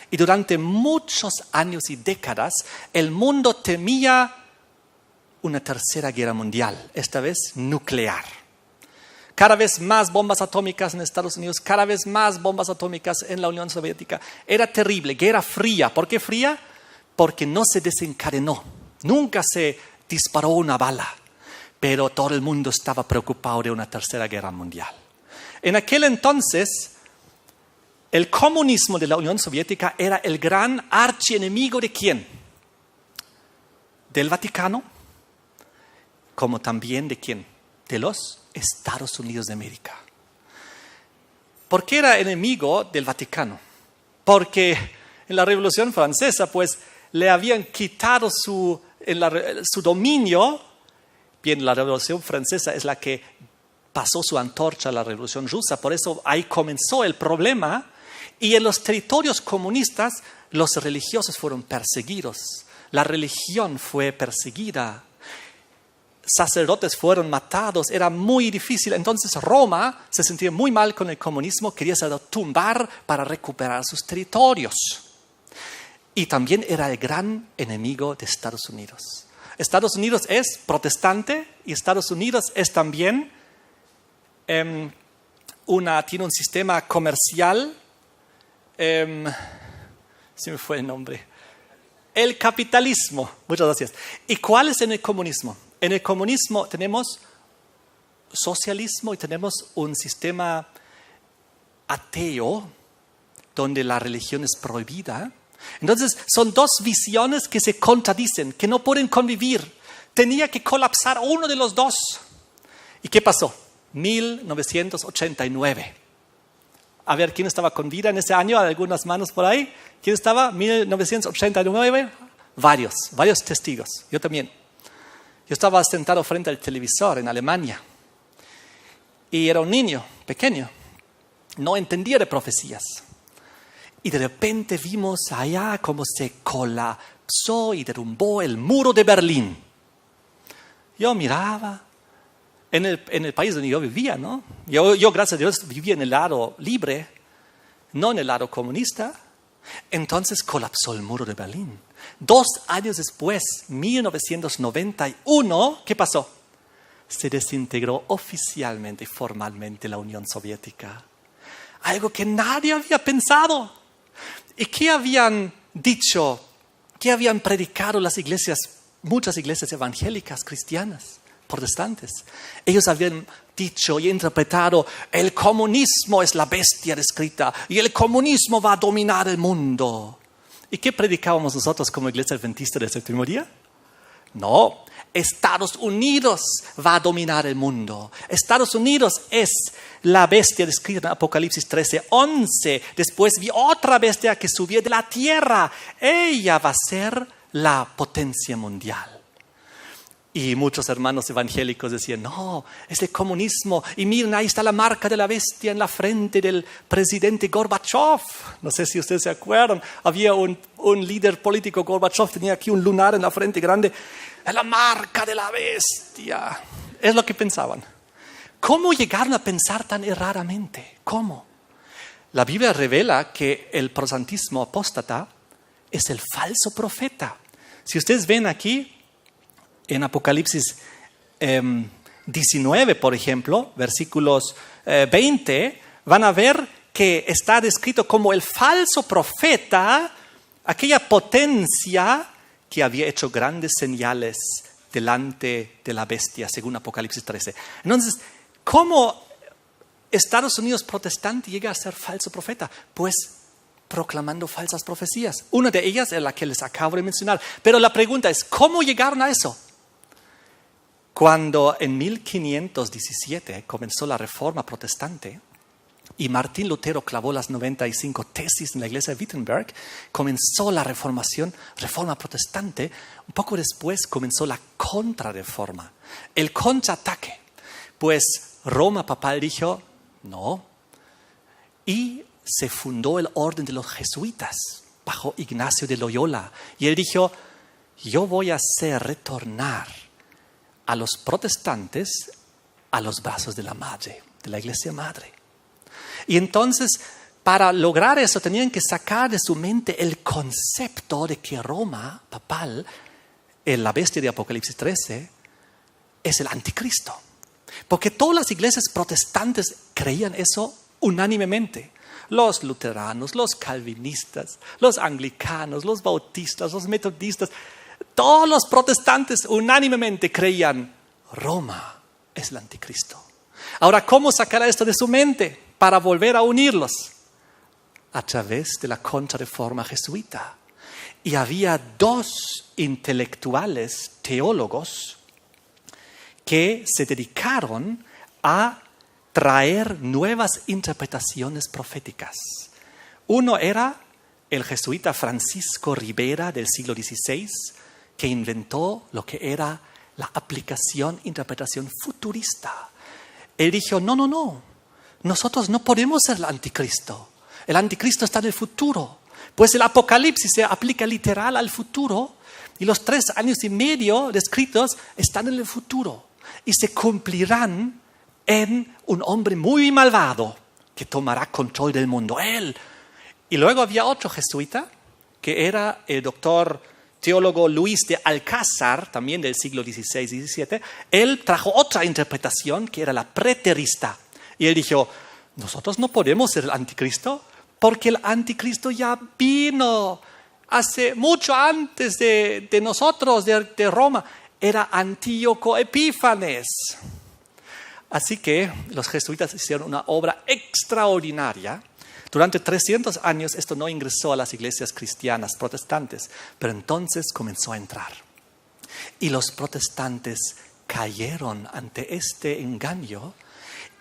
Y durante muchos años y décadas el mundo temía una tercera guerra mundial, esta vez nuclear. Cada vez más bombas atómicas en Estados Unidos, cada vez más bombas atómicas en la Unión Soviética. Era terrible, Guerra Fría. ¿Por qué fría? Porque no se desencadenó. Nunca se disparó una bala, pero todo el mundo estaba preocupado de una tercera guerra mundial. En aquel entonces, el comunismo de la Unión Soviética era el gran archienemigo ¿de quién? Del Vaticano, como también ¿de quién? De los Estados Unidos de América. ¿Por qué era enemigo del Vaticano? Porque en la Revolución Francesa, pues, le habían quitado su dominio. Bien, la Revolución Francesa es la que pasó su antorcha a la Revolución Rusa, por eso ahí comenzó el problema. Y en los territorios comunistas, los religiosos fueron perseguidos. La religión fue perseguida. Sacerdotes fueron matados. Era muy difícil. Entonces Roma se sentía muy mal con el comunismo. Quería tumbar para recuperar sus territorios. Y también era el gran enemigo de Estados Unidos. Estados Unidos es protestante y Estados Unidos es también tiene un sistema comercial. Se me fue el nombre. El capitalismo. Muchas gracias. ¿Y cuál es en el comunismo? En el comunismo tenemos socialismo y tenemos un sistema ateo donde la religión es prohibida. Entonces son dos visiones que se contradicen, que no pueden convivir. tenía que colapsar uno de los dos. ¿Y qué pasó? 1989. A ver, ¿quién estaba con vida en ese año? Algunas manos por ahí. ¿Quién estaba? 1989. Varios testigos. Yo también. Yo estaba sentado frente al televisor en Alemania. Y era un niño pequeño. No entendía de profecías. Y de repente vimos allá cómo se colapsó y derrumbó el muro de Berlín. Yo miraba en el país donde yo vivía, ¿no? Yo, gracias a Dios, vivía en el lado libre, no en el lado comunista. Entonces colapsó el muro de Berlín. 2 años después, 1991, ¿qué pasó? Se desintegró oficialmente y formalmente la Unión Soviética. Algo que nadie había pensado. ¿Y qué habían dicho? ¿Qué habían predicado las iglesias, muchas iglesias evangélicas, cristianas, protestantes? Ellos habían dicho y interpretado: el comunismo es la bestia descrita y el comunismo va a dominar el mundo. ¿Y qué predicábamos nosotros como iglesia adventista del séptimo día? No, Estados Unidos va a dominar el mundo. Estados Unidos es la bestia descrita en Apocalipsis 13:11. Después vi otra bestia que subía de la tierra. Ella va a ser la potencia mundial. Y muchos hermanos evangélicos decían: no, es el comunismo. Y miren, ahí está la marca de la bestia en la frente del presidente Gorbachev. No sé si ustedes se acuerdan. Había un líder político, Gorbachev, tenía aquí un lunar en la frente grande. Es la marca de la bestia. Es lo que pensaban. ¿Cómo llegaron a pensar tan erradamente? ¿Cómo? La Biblia revela que el protestantismo apóstata es el falso profeta. Si ustedes ven aquí, en Apocalipsis 19, por ejemplo, versículos 20, van a ver que está descrito como el falso profeta, aquella potencia que había hecho grandes señales delante de la bestia, según Apocalipsis 13. Entonces, ¿cómo Estados Unidos protestante llega a ser falso profeta? Pues proclamando falsas profecías. Una de ellas es la que les acabo de mencionar. Pero la pregunta es, ¿cómo llegaron a eso? Cuando en 1517 comenzó la Reforma Protestante y Martín Lutero clavó las 95 tesis en la iglesia de Wittenberg, comenzó la reforma protestante. Un poco después comenzó la contrarreforma, el contraataque. Pues Roma papal dijo no, y se fundó el orden de los jesuitas bajo Ignacio de Loyola. Y él dijo: yo voy a hacer retornar a los protestantes a los brazos de la madre, de la iglesia madre. Y entonces, para lograr eso, tenían que sacar de su mente el concepto de que Roma papal, la bestia de Apocalipsis 13, es el anticristo. Porque todas las iglesias protestantes creían eso unánimemente. Los luteranos, los calvinistas, los anglicanos, los bautistas, los metodistas, todos los protestantes unánimemente creían: Roma es el anticristo. Ahora, ¿cómo sacar esto de su mente para volver a unirlos? A través de la contrarreforma jesuita. Y había 2 intelectuales teólogos que se dedicaron a traer nuevas interpretaciones proféticas. Uno era el jesuita Francisco Ribera del siglo XVI, que inventó lo que era la interpretación futurista. Él dijo: no, nosotros no podemos ser el anticristo. El anticristo está en el futuro. Pues el Apocalipsis se aplica literal al futuro y los 3 años y medio descritos están en el futuro y se cumplirán en un hombre muy malvado que tomará control del mundo, él. Y luego había otro jesuita que era el doctor teólogo Luis de Alcázar, también del siglo XVI y XVII. Él trajo otra interpretación que era la preterista. Y él dijo: nosotros no podemos ser el anticristo porque el anticristo ya vino hace mucho antes de nosotros, de Roma. Era Antíoco Epífanes. Así que los jesuitas hicieron una obra extraordinaria. Durante 300 años esto no ingresó a las iglesias cristianas protestantes, pero entonces comenzó a entrar. Y los protestantes cayeron ante este engaño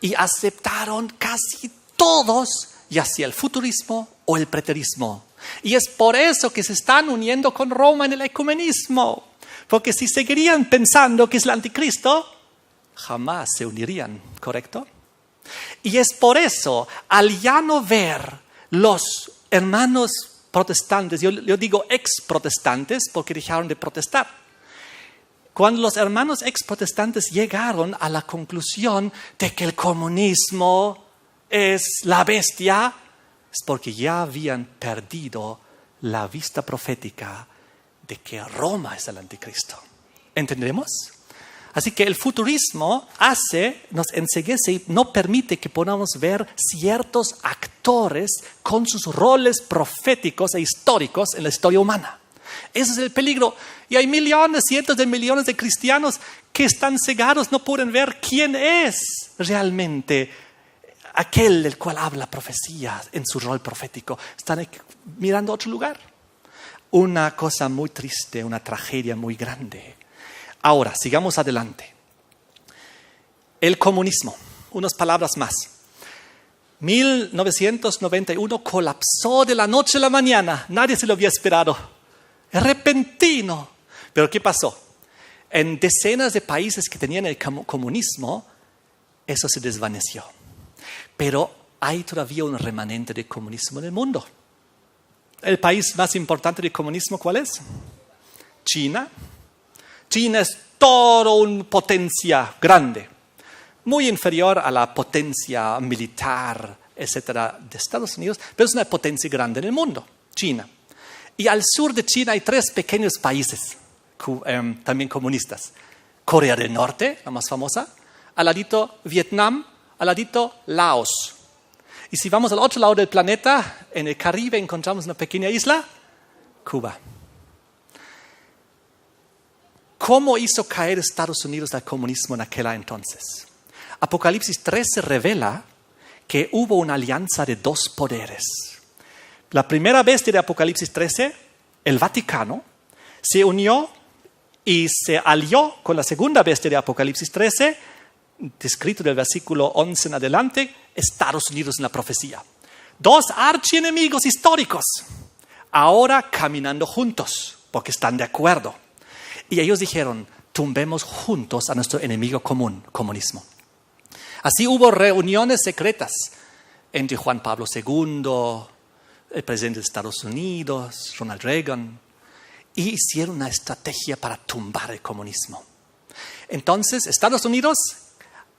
y aceptaron casi todos, ya sea el futurismo o el preterismo. Y es por eso que se están uniendo con Roma en el ecumenismo. Porque si seguirían pensando que es el anticristo, jamás se unirían, ¿correcto? Y es por eso, al ya no ver los hermanos protestantes, yo digo ex-protestantes porque dejaron de protestar. Cuando los hermanos ex-protestantes llegaron a la conclusión de que el comunismo es la bestia, es porque ya habían perdido la vista profética de que Roma es el anticristo. ¿Entendemos? Así que el futurismo nos enceguece y no permite que podamos ver ciertos actores con sus roles proféticos e históricos en la historia humana. Ese es el peligro. Y hay millones, cientos de millones de cristianos que están cegados, no pueden ver quién es realmente aquel del cual habla profecía en su rol profético. Están mirando a otro lugar. Una cosa muy triste, una tragedia muy grande. Ahora, sigamos adelante. El comunismo, unas palabras más. 1991 colapsó de la noche a la mañana. Nadie se lo había esperado. Es repentino. Pero ¿qué pasó? En decenas de países que tenían el comunismo, eso se desvaneció. Pero hay todavía un remanente de comunismo en el mundo. ¿El país más importante del comunismo cuál es? China. China es todo una potencia grande, muy inferior a la potencia militar, etcétera, de Estados Unidos, pero es una potencia grande en el mundo, China. Y al sur de China hay 3 pequeños países, también comunistas. Corea del Norte, la más famosa, al ladito Vietnam, al ladito Laos. Y si vamos al otro lado del planeta, en el Caribe encontramos una pequeña isla, Cuba. ¿Cómo hizo caer Estados Unidos al comunismo en aquel entonces? Apocalipsis 13 revela que hubo una alianza de 2 poderes. La primera bestia de Apocalipsis 13, el Vaticano, se unió y se alió con la segunda bestia de Apocalipsis 13, descrito del versículo 11 en adelante, Estados Unidos en la profecía. 2 archienemigos históricos, ahora caminando juntos, porque están de acuerdo. Y ellos dijeron, tumbemos juntos a nuestro enemigo común, comunismo. Así hubo reuniones secretas entre Juan Pablo II, el presidente de Estados Unidos, Ronald Reagan, y hicieron una estrategia para tumbar el comunismo. Entonces, Estados Unidos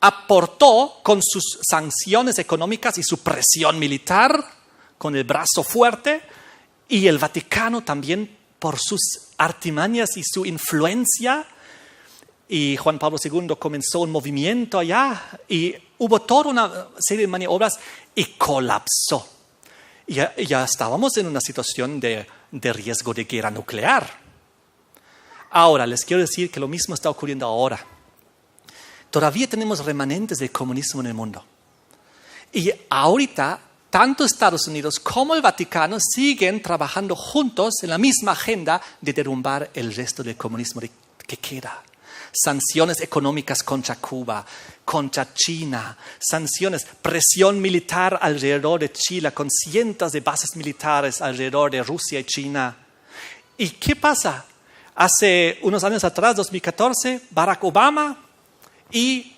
aportó con sus sanciones económicas y su presión militar, con el brazo fuerte, y el Vaticano también por sus artimañas y su influencia. Y Juan Pablo II comenzó un movimiento allá y hubo toda una serie de maniobras y colapsó. Y ya estábamos en una situación de riesgo de guerra nuclear. Ahora, les quiero decir que lo mismo está ocurriendo ahora. Todavía tenemos remanentes del comunismo en el mundo. Y ahorita, tanto Estados Unidos como el Vaticano siguen trabajando juntos en la misma agenda de derrumbar el resto del comunismo que queda. Sanciones económicas contra Cuba, contra China, sanciones, presión militar alrededor de Chile, con cientos de bases militares alrededor de Rusia y China. ¿Y qué pasa? Hace unos años atrás, 2014, Barack Obama y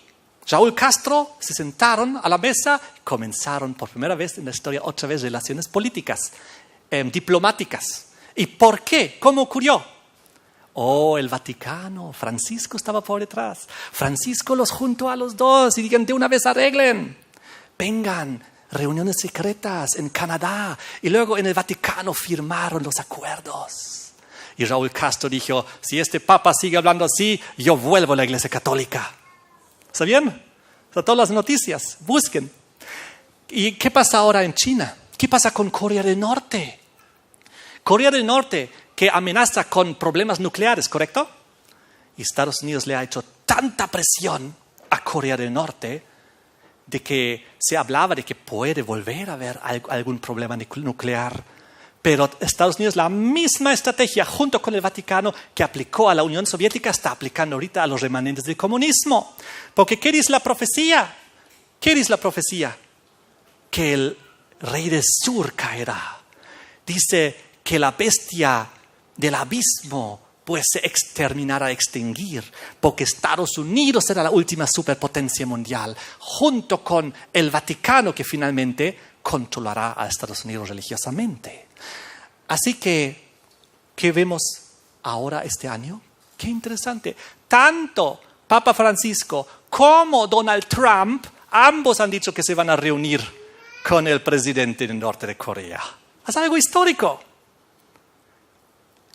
Raúl Castro se sentaron a la mesa y comenzaron por primera vez en la historia otra vez relaciones políticas, diplomáticas. ¿Y por qué? ¿Cómo ocurrió? El Vaticano, Francisco estaba por detrás. Francisco los juntó a los 2 y dijeron, de una vez arreglen. Vengan, reuniones secretas en Canadá. Y luego en el Vaticano firmaron los acuerdos. Y Raúl Castro dijo, si este papa sigue hablando así, yo vuelvo a la Iglesia Católica. ¿Sabían? Todas las noticias, busquen. ¿Y qué pasa ahora en China? ¿Qué pasa con Corea del Norte? Corea del Norte, que amenaza con problemas nucleares, ¿correcto? Y Estados Unidos le ha hecho tanta presión a Corea del Norte de que se hablaba de que puede volver a haber algún problema nuclear Pero Estados Unidos, la misma estrategia junto con el Vaticano que aplicó a la Unión Soviética, está aplicando ahorita a los remanentes del comunismo. Porque ¿qué dice la profecía? ¿Qué dice la profecía? Que el rey del sur caerá. Dice que la bestia del abismo pues se exterminará, extinguir, porque Estados Unidos será la última superpotencia mundial, junto con el Vaticano que finalmente controlará a Estados Unidos religiosamente. Así que, ¿qué vemos ahora este año? Qué interesante. Tanto Papa Francisco como Donald Trump, ambos han dicho que se van a reunir con el presidente del norte de Corea. Es algo histórico.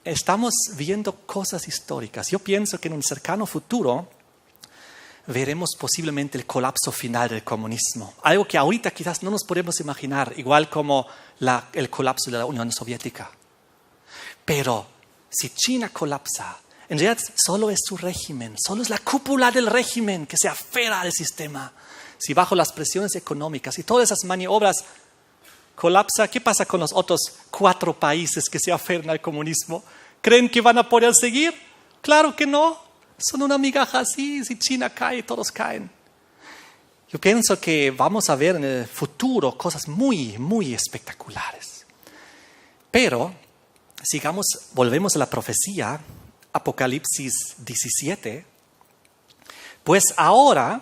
Estamos viendo cosas históricas. Yo pienso que en un cercano futuro veremos posiblemente el colapso final del comunismo. Algo que ahorita quizás no nos podemos imaginar, igual como el colapso de la Unión Soviética. Pero si China colapsa, en realidad solo es su régimen, solo es la cúpula del régimen que se aferra al sistema. Si bajo las presiones económicas y todas esas maniobras colapsa, ¿qué pasa con los otros 4 países que se aferran al comunismo? ¿Creen que van a poder seguir? Claro que no. Son una migaja así. Si China cae, todos caen. Yo pienso que vamos a ver en el futuro cosas muy, muy espectaculares. Pero, volvemos a la profecía, Apocalipsis 17, pues ahora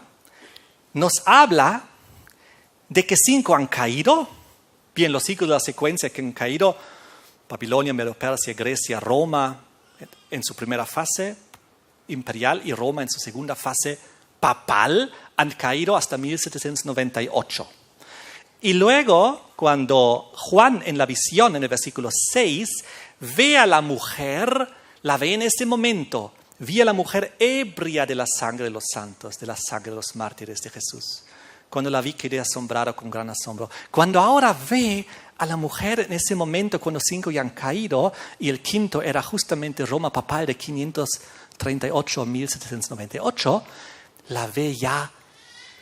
nos habla de que 5 han caído. Bien, los siglos de la secuencia que han caído, Babilonia, Medo-Persia, Grecia, Roma en su primera fase imperial y Roma en su segunda fase papal, han caído hasta 1798. Y luego, cuando Juan en la visión, en el versículo 6, ve a la mujer, la ve en ese momento, ve a la mujer ebria de la sangre de los santos, de la sangre de los mártires de Jesús. Cuando la vi quedé asombrado con gran asombro. Cuando ahora ve a la mujer en ese momento, cuando 5 ya han caído, y el quinto era justamente Roma papal de 538 a 1798, la ve ya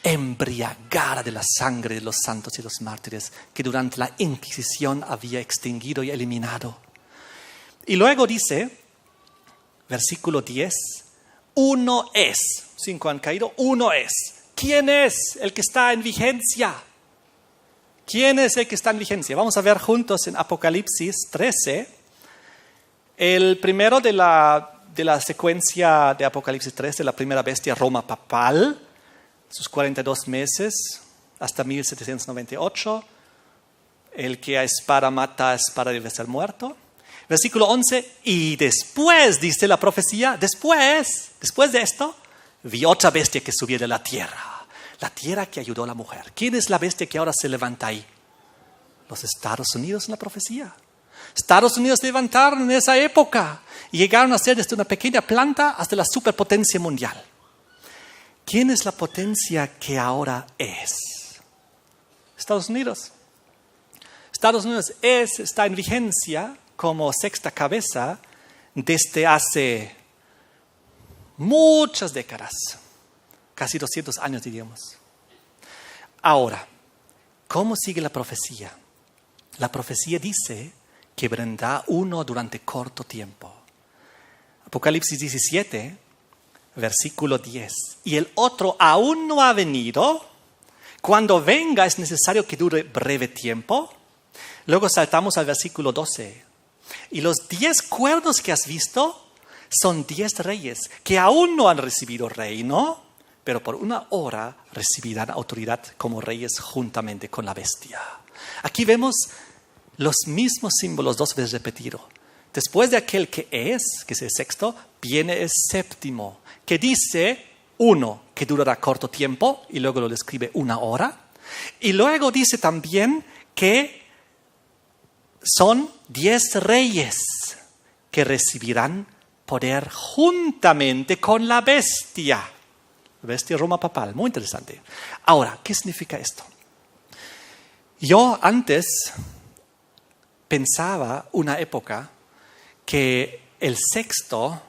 embriagada de la sangre de los santos y los mártires que durante la Inquisición había extinguido y eliminado. Y luego dice, versículo 10, uno es, 5 han caído, uno es. ¿Quién es el que está en vigencia? ¿Quién es el que está en vigencia? Vamos a ver juntos en Apocalipsis 13, el primero de la secuencia de Apocalipsis 13, la primera bestia, Roma papal, sus 42 meses hasta 1798, el que a espada mata, a espada debe ser muerto. Versículo 11, y después, dice la profecía, después de esto, vi otra bestia que subía de la tierra que ayudó a la mujer. ¿Quién es la bestia que ahora se levanta ahí? Los Estados Unidos en la profecía. Estados Unidos se levantaron en esa época y llegaron a ser desde una pequeña planta hasta la superpotencia mundial. ¿Quién es la potencia que ahora es? Estados Unidos. Estados Unidos está en vigencia como sexta cabeza desde hace muchas décadas, casi 200 años diríamos. Ahora, ¿cómo sigue la profecía? La profecía dice que vendrá uno durante corto tiempo. Apocalipsis 17, versículo 10. Y el otro aún no ha venido. Cuando venga es necesario que dure breve tiempo. Luego saltamos al versículo 12. Y los 10 cuernos que has visto son 10 reyes que aún no han recibido reino, pero por una hora recibirán autoridad como reyes juntamente con la bestia. Aquí vemos los mismos símbolos 2 veces repetidos. Después de aquel que es el sexto, viene el séptimo, que dice 1, que durará corto tiempo, y luego lo describe 1 hora. Y luego dice también que son 10 reyes que recibirán poder juntamente con la bestia. La bestia Roma papal, muy interesante. Ahora, ¿qué significa esto? Yo antes pensaba una época que el sexto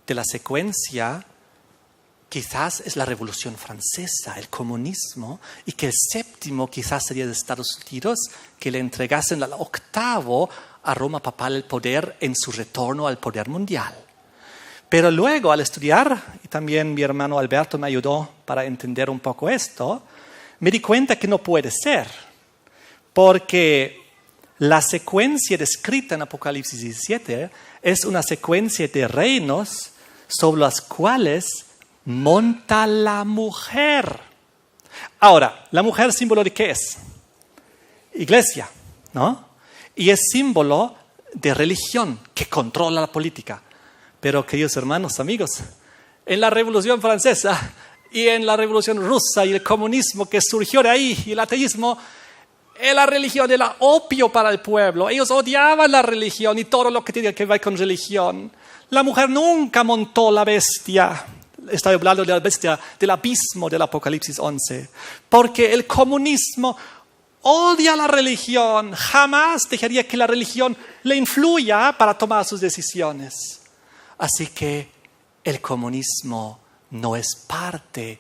de la secuencia quizás es la Revolución Francesa, el comunismo, y que el séptimo quizás sería de Estados Unidos, que le entregasen al octavo a Roma papal el poder en su retorno al poder mundial. Pero luego, al estudiar, y también mi hermano Alberto me ayudó para entender un poco esto, me di cuenta que no puede ser, porque la secuencia descrita en Apocalipsis 17 es una secuencia de reinos sobre los cuales monta la mujer. Ahora, ¿la mujer símbolo de qué es? Iglesia, ¿no? Y es símbolo de religión que controla la política. Pero, queridos hermanos, amigos, en la Revolución Francesa y en la Revolución Rusa y el comunismo que surgió de ahí y el ateísmo, la religión era opio para el pueblo. Ellos odiaban la religión y todo lo que tenía que ver con religión. La mujer nunca montó la bestia. Estoy hablando de la bestia del abismo del Apocalipsis 11. Porque el comunismo odia la religión. Jamás dejaría que la religión le influya para tomar sus decisiones. Así que el comunismo no es parte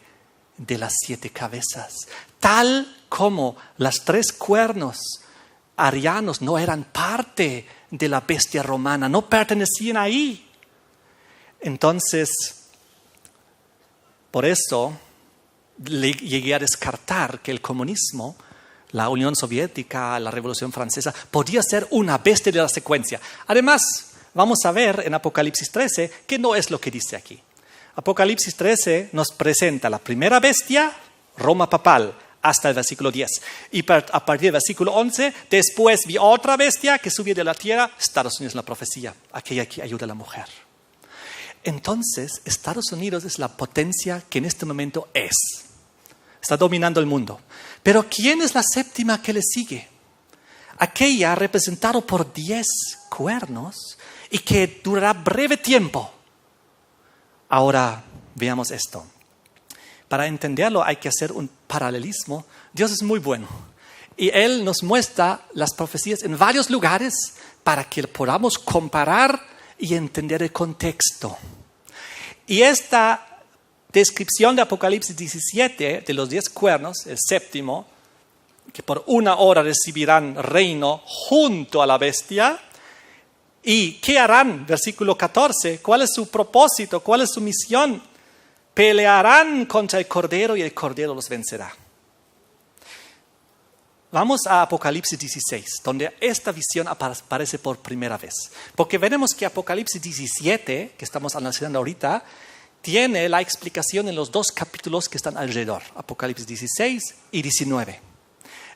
de las 7 cabezas. Tal como las 3 cuernos arianos no eran parte de la bestia romana, no pertenecían ahí. Entonces, por eso llegué a descartar que el comunismo, la Unión Soviética, la Revolución Francesa, podía ser una bestia de la secuencia. Además, vamos a ver en Apocalipsis 13 que no es lo que dice aquí. Apocalipsis 13 nos presenta la primera bestia, Roma papal, hasta el versículo 10. Y a partir del versículo 11, después vi otra bestia que subía de la tierra, Estados Unidos en la profecía, aquella que ayuda a la mujer. Entonces, Estados Unidos es la potencia que en este momento es. Está dominando el mundo. Pero ¿quién es la séptima que le sigue? Aquella representada por 10 cuernos y que durará breve tiempo. Ahora, veamos esto. Para entenderlo hay que hacer un paralelismo. Dios es muy bueno. Y Él nos muestra las profecías en varios lugares para que podamos comparar y entender el contexto. Y esta descripción de Apocalipsis 17 de los 10 cuernos, el séptimo, que por 1 hora recibirán reino junto a la bestia. ¿Y qué harán? Versículo 14. ¿Cuál es su propósito? ¿Cuál es su misión? Pelearán contra el Cordero y el Cordero los vencerá. Vamos a Apocalipsis 16, donde esta visión aparece por primera vez. Porque veremos que Apocalipsis 17, que estamos analizando ahorita, tiene la explicación en los 2 capítulos que están alrededor. Apocalipsis 16 y 19.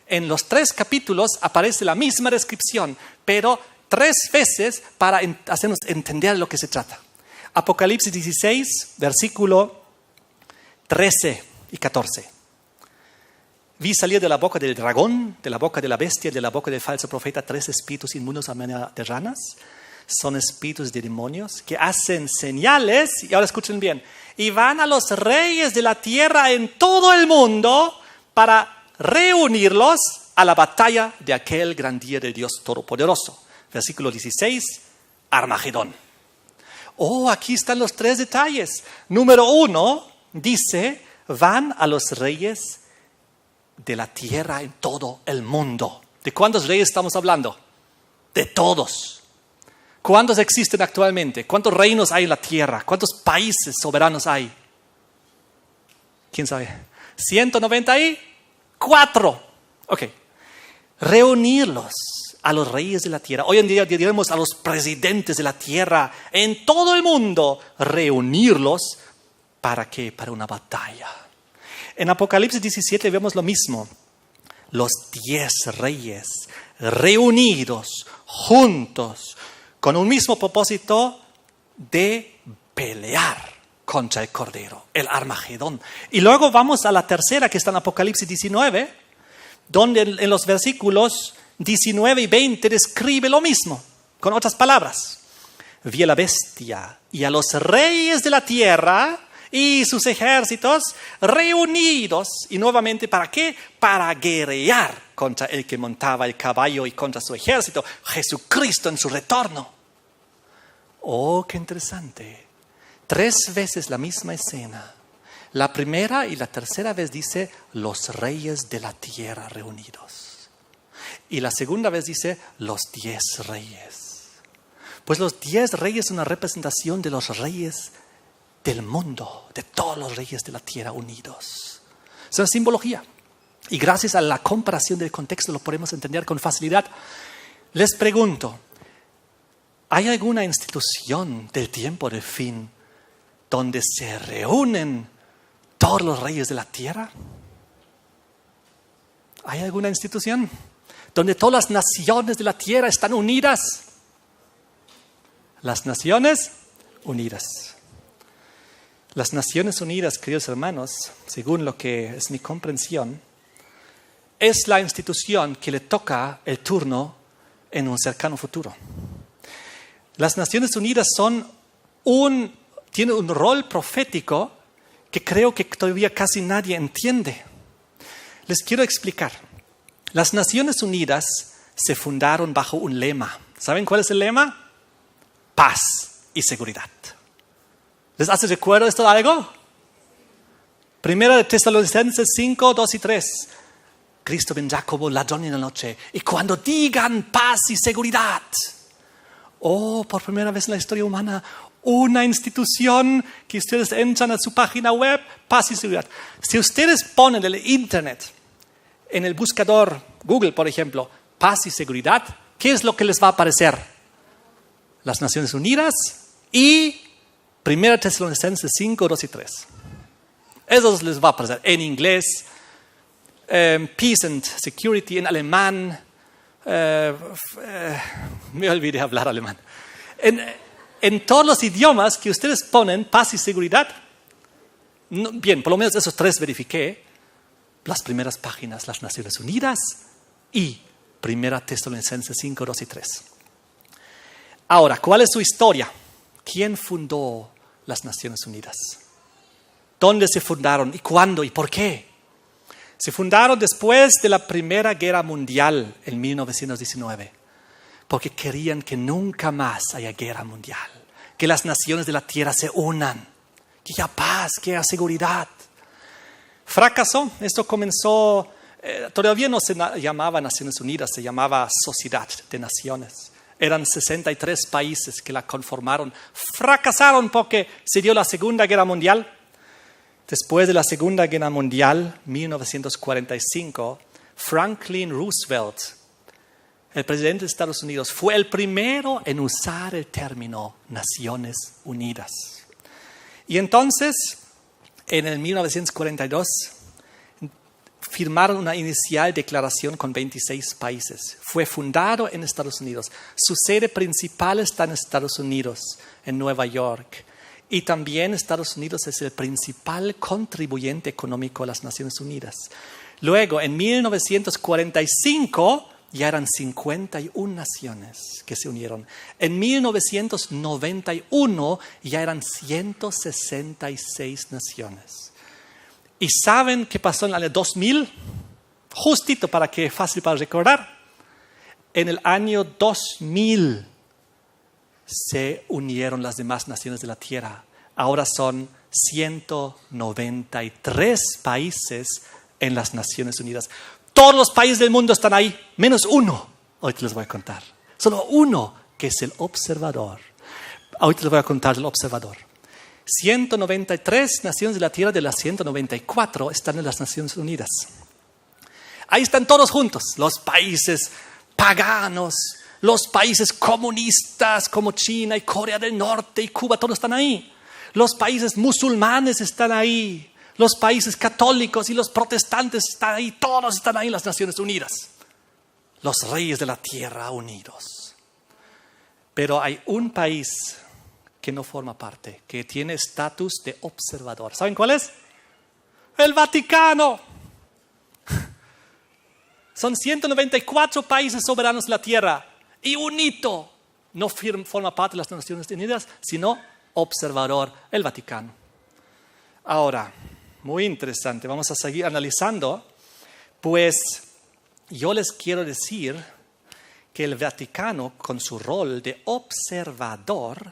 En los 3 capítulos aparece la misma descripción, pero 3 veces para hacernos entender de lo que se trata. Apocalipsis 16, versículo 13 y 14. Vi salir de la boca del dragón, de la boca de la bestia, de la boca del falso profeta 3 espíritus inmundos a manera de ranas. Son espíritus de demonios que hacen señales, y ahora escuchen bien, y van a los reyes de la tierra en todo el mundo para reunirlos a la batalla de aquel gran día de Dios Todopoderoso. Versículo 16, Armagedón. Aquí están los 3 detalles. Número 1, dice, van a los reyes de la tierra en todo el mundo. ¿De cuántos reyes estamos hablando? De todos. ¿Cuántos existen actualmente? ¿Cuántos reinos hay en la tierra? ¿Cuántos países soberanos hay? ¿Quién sabe? 194. Ok. Reunirlos a los reyes de la tierra. Hoy en día diremos a los presidentes de la tierra en todo el mundo. Reunirlos ¿para qué? Para una batalla. En Apocalipsis 17 vemos lo mismo. Los 10 reyes reunidos, juntos, con un mismo propósito de pelear contra el Cordero, el Armagedón. Y luego vamos a la tercera que está en Apocalipsis 19, donde en los versículos 19 y 20 describe lo mismo, con otras palabras. Vi a la bestia y a los reyes de la tierra y sus ejércitos reunidos. ¿Y nuevamente para qué? Para guerrear contra el que montaba el caballo y contra su ejército, Jesucristo en su retorno. ¡Oh, qué interesante! 3 veces la misma escena. La primera y la tercera vez dice los reyes de la tierra reunidos. Y la segunda vez dice los 10 reyes. Pues los 10 reyes son una representación de los reyes del mundo, de todos los reyes de la tierra unidos. Es una simbología. Y gracias a la comparación del contexto lo podemos entender con facilidad. Les pregunto, ¿hay alguna institución del tiempo del fin donde se reúnen todos los reyes de la tierra? ¿Hay alguna institución donde todas las naciones de la tierra están unidas? Las Naciones Unidas. Las Naciones Unidas, queridos hermanos, según lo que es mi comprensión, es la institución que le toca el turno en un cercano futuro. Las Naciones Unidas tienen un rol profético que creo que todavía casi nadie entiende. Les quiero explicar. Las Naciones Unidas se fundaron bajo un lema. ¿Saben cuál es el lema? Paz y seguridad. ¿Les hace recuerdo esto de algo? Primera de Tesalonicenses 5, 2 y 3. Cristo vendrá como ladrón en la noche. Y cuando digan paz y seguridad. Por primera vez en la historia humana, una institución que ustedes entran a su página web, paz y seguridad. Si ustedes ponen en el internet, en el buscador Google, por ejemplo, paz y seguridad, ¿qué es lo que les va a aparecer? Las Naciones Unidas y 1 Tesalonicenses 5, 2 y 3. Eso les va a aparecer en inglés, Peace and Security en alemán. Me olvidé hablar alemán. En todos los idiomas que ustedes ponen paz y seguridad, bien, por lo menos esos 3 verifiqué, las primeras páginas, las Naciones Unidas y 1 Tesalonicenses 5, 2 y 3. Ahora, ¿cuál es su historia? ¿Quién fundó las Naciones Unidas? ¿Dónde se fundaron? ¿Y cuándo? ¿Y por qué? Se fundaron después de la Primera Guerra Mundial en 1919, porque querían que nunca más haya guerra mundial, que las naciones de la tierra se unan, que haya paz, que haya seguridad. Fracasó. Esto comenzó, todavía no se llamaba Naciones Unidas, se llamaba Sociedad de Naciones. Eran 63 países que la conformaron. Fracasaron porque se dio la Segunda Guerra Mundial. Después de la Segunda Guerra Mundial, 1945, Franklin Roosevelt, el presidente de Estados Unidos, fue el primero en usar el término Naciones Unidas. Y entonces, en el 1942, firmaron una inicial declaración con 26 países. Fue fundado en Estados Unidos. Su sede principal está en Estados Unidos, en Nueva York. Y también Estados Unidos es el principal contribuyente económico a las Naciones Unidas. Luego, en 1945, ya eran 51 naciones que se unieron. En 1991, ya eran 166 naciones. ¿Y saben qué pasó en el año 2000? Justito para que fácil para recordar. En el año 2000 se unieron las demás naciones de la tierra. Ahora son 193 países en las Naciones Unidas. Todos los países del mundo están ahí, menos uno. Ahorita les voy a contar. Solo uno, que es el observador. Ahorita les voy a contar del observador. 193 naciones de la tierra de las 194 están en las Naciones Unidas. Ahí están todos juntos, los países paganos, los países comunistas como China y Corea del Norte y Cuba, todos están ahí. Los países musulmanes están ahí, los países católicos y los protestantes están ahí, todos están ahí en las Naciones Unidas. Los reyes de la tierra unidos. Pero hay un país que no forma parte, que tiene estatus de observador. ¿Saben cuál es? El Vaticano. Son 194 países soberanos de la tierra y un hito no forma parte de las Naciones Unidas, sino observador, el Vaticano. Ahora, muy interesante, vamos a seguir analizando, pues yo les quiero decir que el Vaticano, con su rol de observador,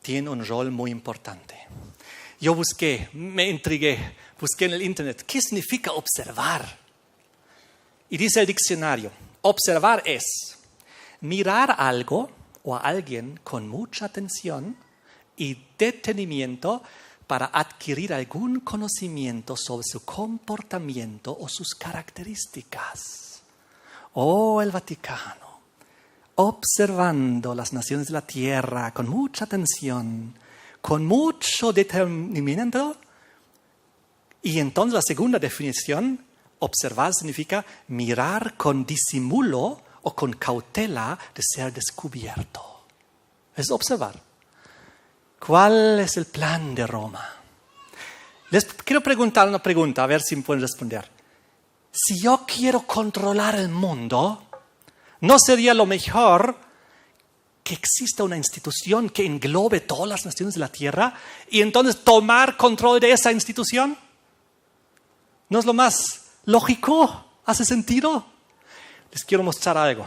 tiene un rol muy importante. Yo busqué, me intrigué, busqué en el internet, ¿qué significa observar? Y dice el diccionario, observar es mirar algo o a alguien con mucha atención y detenimiento para adquirir algún conocimiento sobre su comportamiento o sus características. Oh, el Vaticano, observando las naciones de la tierra con mucha atención, con mucho detenimiento. Y entonces la segunda definición, observar significa mirar con disimulo o con cautela de ser descubierto. Es observar. ¿Cuál es el plan de Roma? Les quiero preguntar una pregunta, a ver si me pueden responder. Si yo quiero controlar el mundo, ¿no sería lo mejor que exista una institución que englobe todas las naciones de la tierra y entonces tomar control de esa institución? ¿No es lo más lógico? ¿Hace sentido? Les quiero mostrar algo.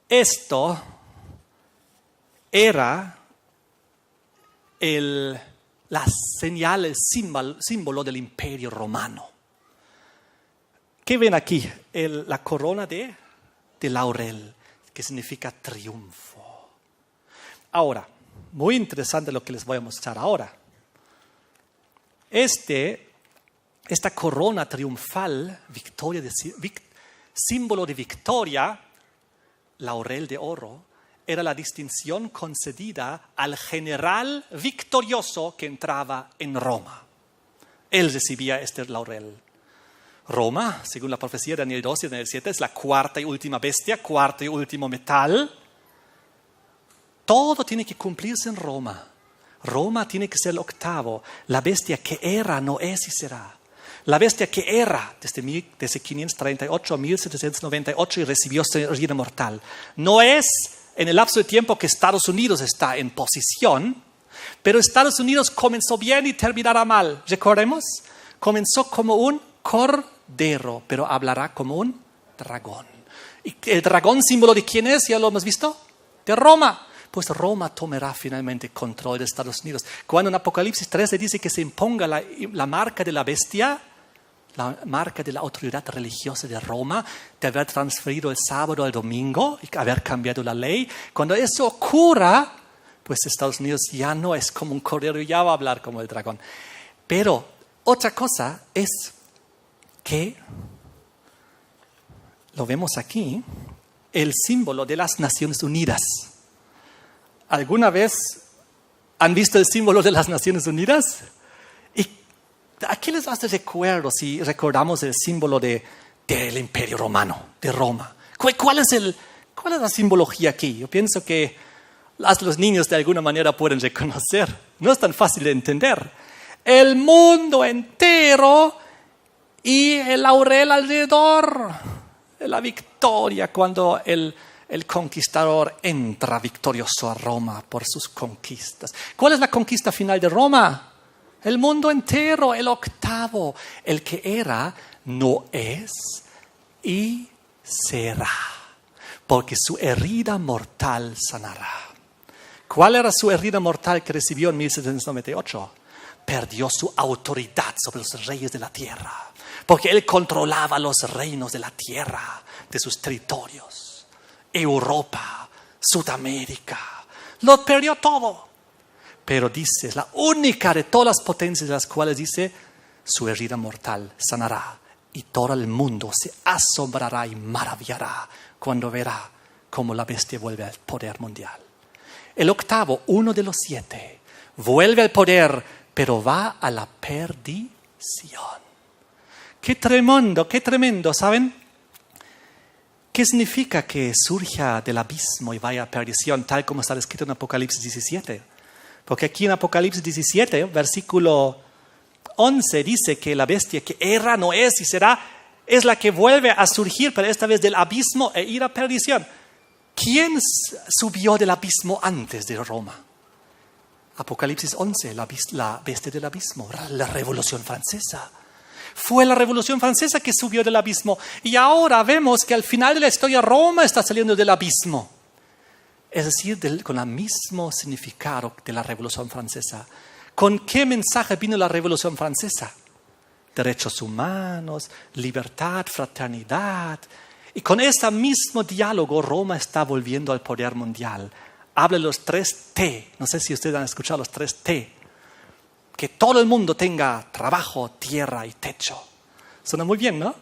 Esto era la señal, el símbolo del Imperio Romano. ¿Qué ven aquí? La corona de laurel, que significa triunfo. Ahora, muy interesante lo que les voy a mostrar ahora. Esta corona triunfal, símbolo de victoria, laurel de oro, era la distinción concedida al general victorioso que entraba en Roma. Él recibía este laurel. Roma, según la profecía de Daniel 2 y Daniel 7, es la cuarta y última bestia, cuarto y último metal. Todo tiene que cumplirse en Roma. Roma tiene que ser el octavo. La bestia que era no es y será. La bestia que era desde 538 a 1798 y recibió su herida mortal. No es en el lapso de tiempo que Estados Unidos está en posición, pero Estados Unidos comenzó bien y terminará mal. Recordemos, comenzó como un cordero, pero hablará como un dragón. ¿Y el dragón símbolo de quién es? ¿Ya lo hemos visto? De Roma. Pues Roma tomará finalmente control de Estados Unidos. Cuando en Apocalipsis 13 dice que se imponga la marca de la bestia, la marca de la autoridad religiosa de Roma, de haber transferido el sábado al domingo y haber cambiado la ley. Cuando eso ocurra, pues Estados Unidos ya no es como un cordero, ya va a hablar como el dragón. Pero otra cosa es que, lo vemos aquí, el símbolo de las Naciones Unidas. ¿Alguna vez han visto el símbolo de las Naciones Unidas? ¿Y a qué les hace recuerdo si recordamos el símbolo del Imperio Romano, de Roma? ¿Cuál es la simbología aquí? Yo pienso que los niños de alguna manera pueden reconocer. No es tan fácil de entender. El mundo entero y el laurel alrededor. La victoria cuando el conquistador entra victorioso a Roma por sus conquistas. ¿Cuál es la conquista final de Roma? El mundo entero, el octavo. El que era, no es y será. Porque su herida mortal sanará. ¿Cuál era su herida mortal que recibió en 1798? Perdió su autoridad sobre los reyes de la tierra. Porque él controlaba los reinos de la tierra, de sus territorios. Europa, Sudamérica, lo perdió todo. Pero dice, es la única de todas las potencias de las cuales dice, su herida mortal sanará. Y todo el mundo se asombrará y maravillará cuando verá cómo la bestia vuelve al poder mundial. El octavo, uno de los 7, vuelve al poder, pero va a la perdición. Qué tremendo, ¿saben? ¿Qué significa que surja del abismo y vaya a perdición, tal como está escrito en Apocalipsis 17? Porque aquí en Apocalipsis 17, versículo 11, dice que la bestia que era, no es y será, es la que vuelve a surgir, pero esta vez del abismo e ir a perdición. ¿Quién subió del abismo antes de Roma? Apocalipsis 11, la bestia del abismo, la Revolución Francesa. Fue la Revolución Francesa que subió del abismo. Y ahora vemos que al final de la historia Roma está saliendo del abismo. Es decir, con el mismo significado de la Revolución Francesa. ¿Con qué mensaje vino la Revolución Francesa? Derechos humanos, libertad, fraternidad. Y con ese mismo diálogo Roma está volviendo al poder mundial. Habla de los 3 T. No sé si ustedes han escuchado los 3 T. Que todo el mundo tenga trabajo, tierra y techo. Suena muy bien, ¿no?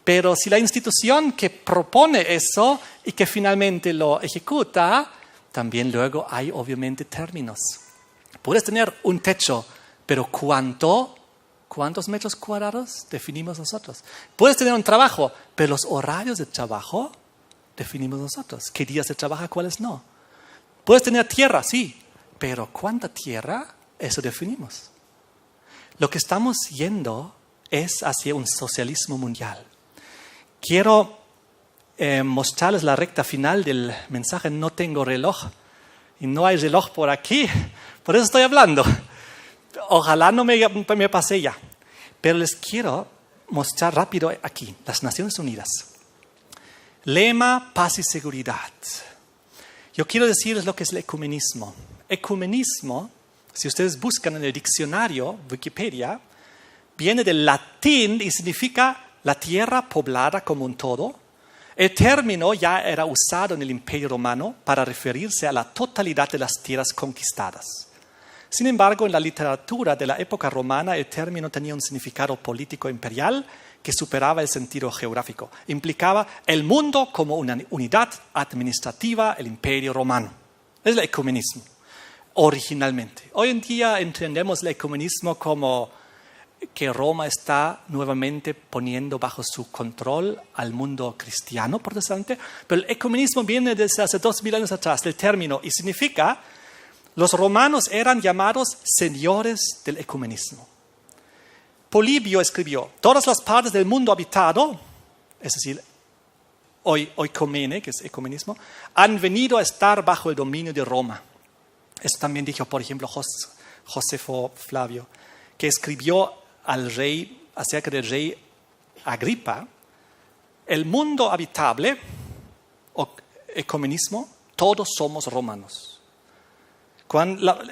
Pero si la institución que propone eso y que finalmente lo ejecuta, también luego hay obviamente términos. Puedes tener un techo, pero ¿cuántos metros cuadrados definimos nosotros? Puedes tener un trabajo, pero los horarios de trabajo definimos nosotros. ¿Qué días se trabaja, cuáles no? Puedes tener tierra, sí, pero ¿cuánta tierra? Eso definimos. Lo que estamos yendo es hacia un socialismo mundial. Quiero mostrarles la recta final del mensaje. No tengo reloj y no hay reloj por aquí, por eso estoy hablando. Ojalá no me pase ya. Pero les quiero mostrar rápido aquí, las Naciones Unidas. Lema, paz y seguridad. Yo quiero decirles lo que es el ecumenismo. Ecumenismo, si ustedes buscan en el diccionario, Wikipedia, viene del latín y significa la tierra poblada como un todo. El término ya era usado en el Imperio Romano para referirse a la totalidad de las tierras conquistadas. Sin embargo, en la literatura de la época romana, el término tenía un significado político imperial que superaba el sentido geográfico. Implicaba el mundo como una unidad administrativa, el Imperio Romano. Es el ecumenismo, originalmente. Hoy en día entendemos el ecumenismo como que Roma está nuevamente poniendo bajo su control al mundo cristiano protestante, pero el ecumenismo viene desde hace 2000 años atrás, el término, y significa, los romanos eran llamados señores del ecumenismo. Polibio escribió, todas las partes del mundo habitado, es decir, oikomene, que es ecumenismo, han venido a estar bajo el dominio de Roma. Eso también dijo, por ejemplo, Josefo Flavio, que escribió al rey, acerca del rey Agripa, el mundo habitable, o ecumenismo, todos somos romanos.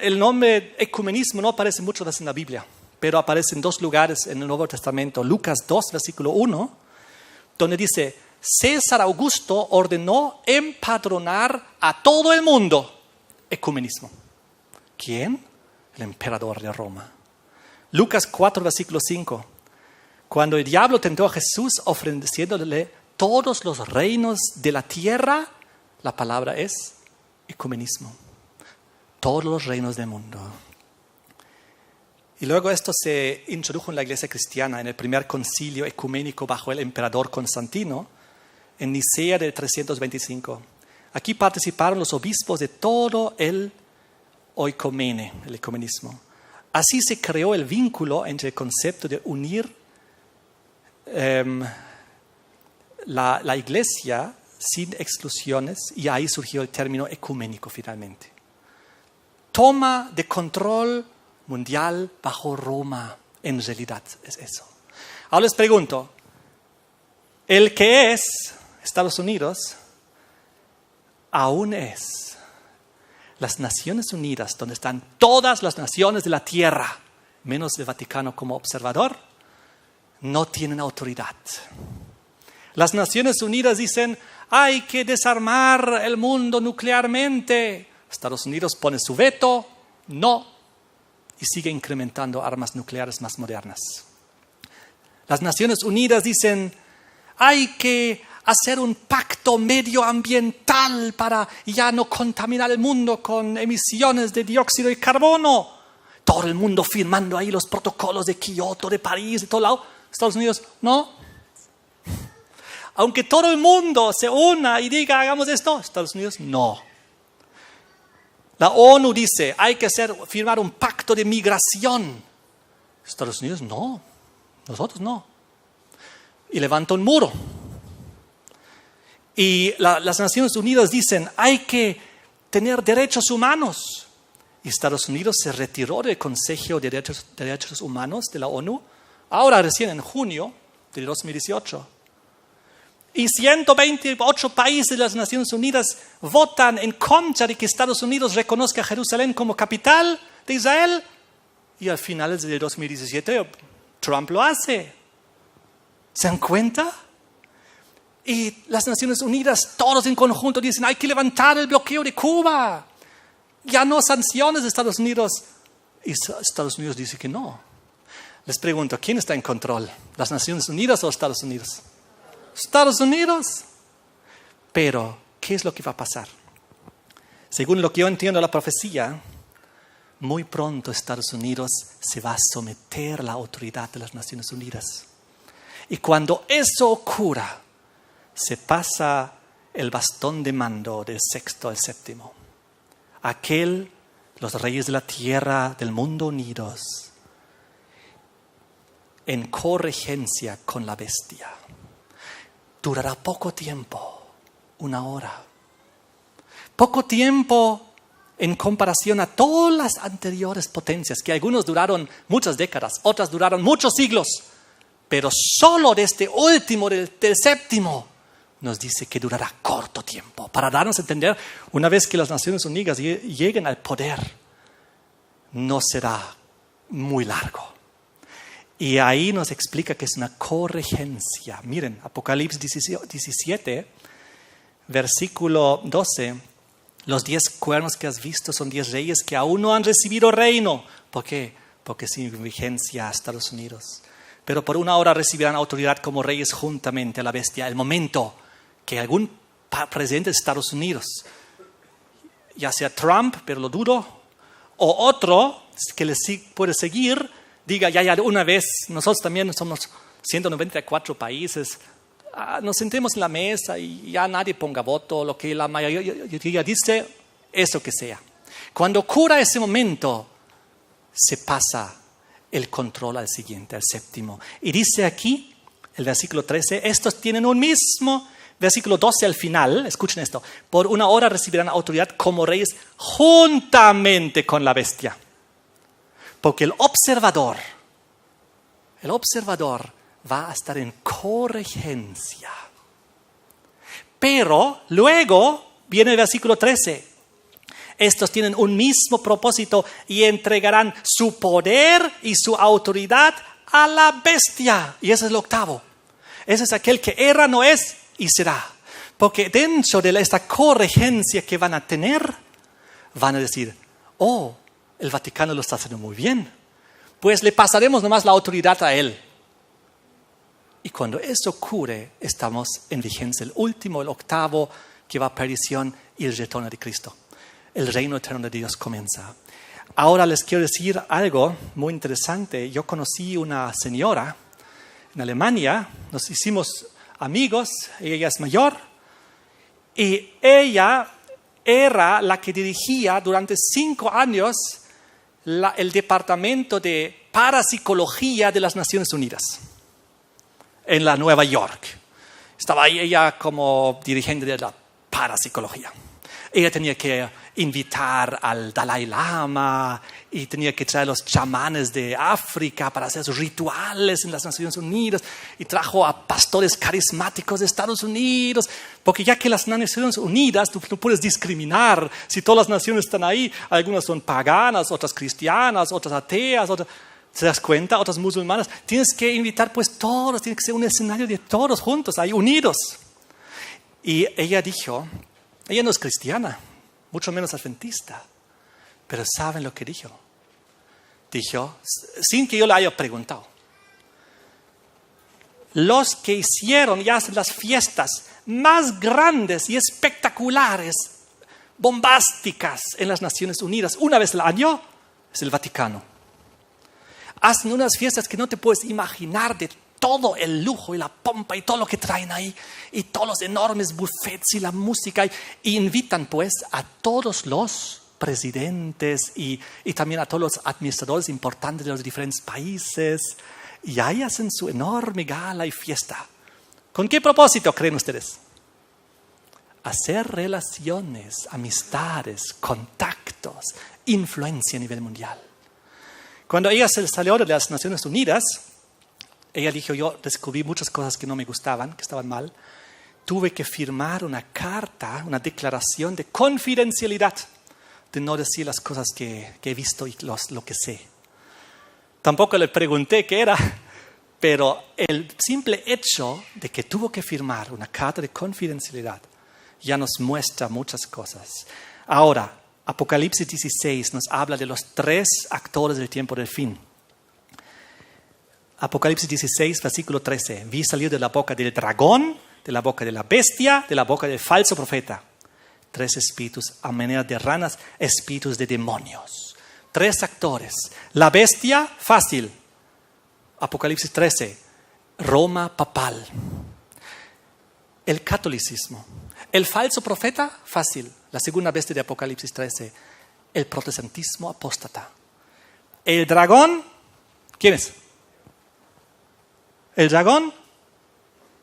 El nombre ecumenismo no aparece muchas veces en la Biblia, pero aparece en 2 lugares en el Nuevo Testamento. Lucas 2, versículo 1, donde dice, César Augusto ordenó empadronar a todo el mundo. Ecumenismo. ¿Quién? El emperador de Roma. Lucas 4, versículo 5. Cuando el diablo tentó a Jesús ofreciéndole todos los reinos de la tierra, la palabra es ecumenismo. Todos los reinos del mundo. Y luego esto se introdujo en la iglesia cristiana en el primer concilio ecuménico bajo el emperador Constantino en Nicea del 325. Aquí participaron los obispos de todo el oikomene, el ecumenismo. Así se creó el vínculo entre el concepto de unir la iglesia sin exclusiones, y ahí surgió el término ecuménico finalmente. Toma de control mundial bajo Roma, en realidad es eso. Ahora les pregunto, ¿el que es Estados Unidos aún es las Naciones Unidas, donde están todas las naciones de la tierra, menos el Vaticano como observador? No tienen autoridad. Las Naciones Unidas dicen, hay que desarmar el mundo nuclearmente. Estados Unidos pone su veto, no, y sigue incrementando armas nucleares más modernas. Las Naciones Unidas dicen, hay que hacer un pacto medioambiental para ya no contaminar el mundo con emisiones de dióxido de carbono. Todo el mundo firmando ahí los protocolos de Kioto, de París, de todo lado. Estados Unidos, no. Aunque todo el mundo se una y diga, hagamos esto, Estados Unidos, no. La ONU dice, hay que firmar un pacto de migración. Estados Unidos, no. Nosotros no. Y levanta un muro. Y las Naciones Unidas dicen, hay que tener derechos humanos. Y Estados Unidos se retiró del Consejo de Derechos Humanos de la ONU, ahora recién en junio de 2018. Y 128 países de las Naciones Unidas votan en contra de que Estados Unidos reconozca a Jerusalén como capital de Israel. Y al final del 2017 Trump lo hace. ¿Se dan cuenta? Y las Naciones Unidas, todos en conjunto, dicen, hay que levantar el bloqueo de Cuba. Ya no sanciones de Estados Unidos. Y Estados Unidos dice que no. Les pregunto, ¿quién está en control? ¿Las Naciones Unidas o Estados Unidos? Estados Unidos. Pero, ¿qué es lo que va a pasar? Según lo que yo entiendo de la profecía, muy pronto Estados Unidos se va a someter a la autoridad de las Naciones Unidas. Y cuando eso ocurra, se pasa el bastón de mando del sexto al séptimo. Los reyes de la tierra, del mundo unidos, en corregencia con la bestia. Durará poco tiempo, 1 hora. Poco tiempo en comparación a todas las anteriores potencias, que algunos duraron muchas décadas, otras duraron muchos siglos, pero solo de este último, del séptimo, nos dice que durará corto tiempo, para darnos a entender, una vez que las Naciones Unidas lleguen al poder, no será muy largo. Y ahí nos explica que es una corregencia. Miren, Apocalipsis 17, versículo 12, los 10 cuernos que has visto son 10 reyes que aún no han recibido reino. ¿Por qué? Porque sin vigencia a Estados Unidos. Pero por 1 hora recibirán autoridad como reyes juntamente a la bestia. El momento que algún presidente de Estados Unidos, ya sea Trump, pero lo dudo, o otro que les puede seguir, diga, ya, una vez, nosotros también somos 194 países, nos sentemos en la mesa y ya nadie ponga voto, lo que la mayoría dice, eso que sea. Cuando ocurra ese momento, se pasa el control al siguiente, al séptimo. Y dice aquí, el versículo 13, estos tienen un mismo, versículo 12 al final, escuchen esto, por 1 hora recibirán autoridad como reyes juntamente con la bestia. Porque el observador va a estar en corregencia. Pero luego viene el versículo 13. Estos tienen un mismo propósito y entregarán su poder y su autoridad a la bestia. Y ese es el 8. Ese es aquel que era, no es y será. Porque dentro de esta corregencia que van a tener, van a decir, el Vaticano lo está haciendo muy bien, pues le pasaremos nomás la autoridad a él. Y cuando eso ocurre, estamos en vigencia. El último, el 8, que va a perdición y el retorno de Cristo. El reino eterno de Dios comienza. Ahora les quiero decir algo muy interesante. Yo conocí una señora en Alemania, nos hicimos amigos, ella es mayor, y ella era la que dirigía durante 5 años el departamento de parapsicología de las Naciones Unidas en la Nueva York. Estaba ahí ella como dirigente de la parapsicología. Ella tenía que invitar al Dalai Lama y tenía que traer a los chamanes de África para hacer sus rituales en las Naciones Unidas, y trajo a pastores carismáticos de Estados Unidos, porque ya que las Naciones Unidas tú no puedes discriminar. Si todas las naciones están ahí, algunas son paganas, otras cristianas, otras ateas, otras, ¿te das cuenta? Otras musulmanas. Tienes que invitar pues todos, tiene que ser un escenario de todos juntos, ahí unidos. Y ella dijo, ella no es cristiana, mucho menos adventista, pero ¿saben lo que dijo? Dijo, sin que yo le haya preguntado, los que hicieron y hacen las fiestas más grandes y espectaculares, bombásticas en las Naciones Unidas una vez al año, es el Vaticano. Hacen unas fiestas que no te puedes imaginar, de todo el lujo y la pompa y todo lo que traen ahí, y todos los enormes buffets y la música, y invitan pues a todos los presidentes y también a todos los administradores importantes de los diferentes países, y ahí hacen su enorme gala y fiesta. ¿Con qué propósito creen ustedes? Hacer relaciones, amistades, contactos, influencia a nivel mundial. Cuando ella se salió de las Naciones Unidas, ella dijo, yo descubrí muchas cosas que no me gustaban, que estaban mal. Tuve que firmar una carta, una declaración de confidencialidad, de no decir las cosas que he visto y lo que sé. Tampoco le pregunté qué era, pero el simple hecho de que tuvo que firmar una carta de confidencialidad ya nos muestra muchas cosas. Ahora, Apocalipsis 16 nos habla de los 3 actores del tiempo del fin. Apocalipsis 16, versículo 13. Vi salir de la boca del dragón, de la boca de la bestia, de la boca del falso profeta. 3 espíritus a manera de ranas, espíritus de demonios. 3 actores. La bestia, fácil. Apocalipsis 13. Roma papal. El catolicismo. El falso profeta, fácil. La segunda bestia de Apocalipsis 13. El protestantismo apóstata. El dragón, ¿quién es? El dragón,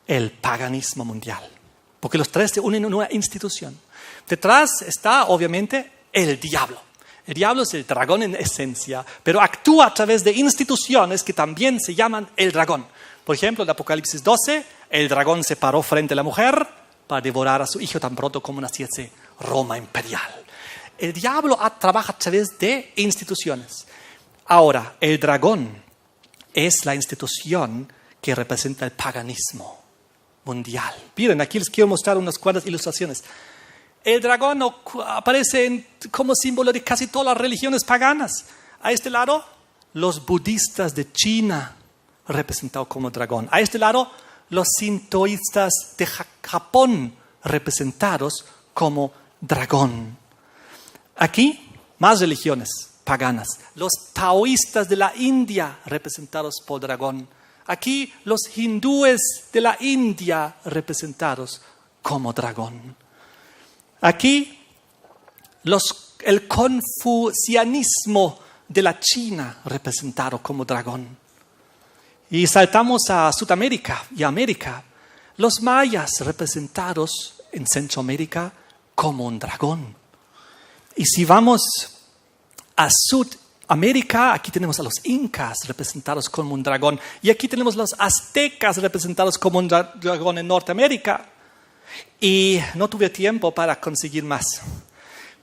el paganismo mundial. Porque los 3 se unen en una institución. Detrás está, obviamente, el diablo. El diablo es el dragón en esencia, pero actúa a través de instituciones que también se llaman el dragón. Por ejemplo, en Apocalipsis 12, el dragón se paró frente a la mujer para devorar a su hijo tan pronto como naciese Roma imperial. El diablo trabaja a través de instituciones. Ahora, el dragón es la institución que representa el paganismo mundial. Miren, aquí les quiero mostrar unas cuantas ilustraciones. El dragón aparece como símbolo de casi todas las religiones paganas. A este lado, los budistas de China, representados como dragón. A este lado, los sintoístas de Japón, representados como dragón. Aquí, más religiones paganas. Los taoístas de la India, representados por dragón. Aquí, los hindúes de la India, representados como dragón. Aquí, el confucianismo de la China, representado como dragón. Y saltamos a Sudamérica y América. Los mayas, representados en Centroamérica como un dragón. Y si vamos a Sudamérica, aquí tenemos a los incas, representados como un dragón. Y aquí tenemos los aztecas, representados como un dragón en Norteamérica. Y no tuve tiempo para conseguir más.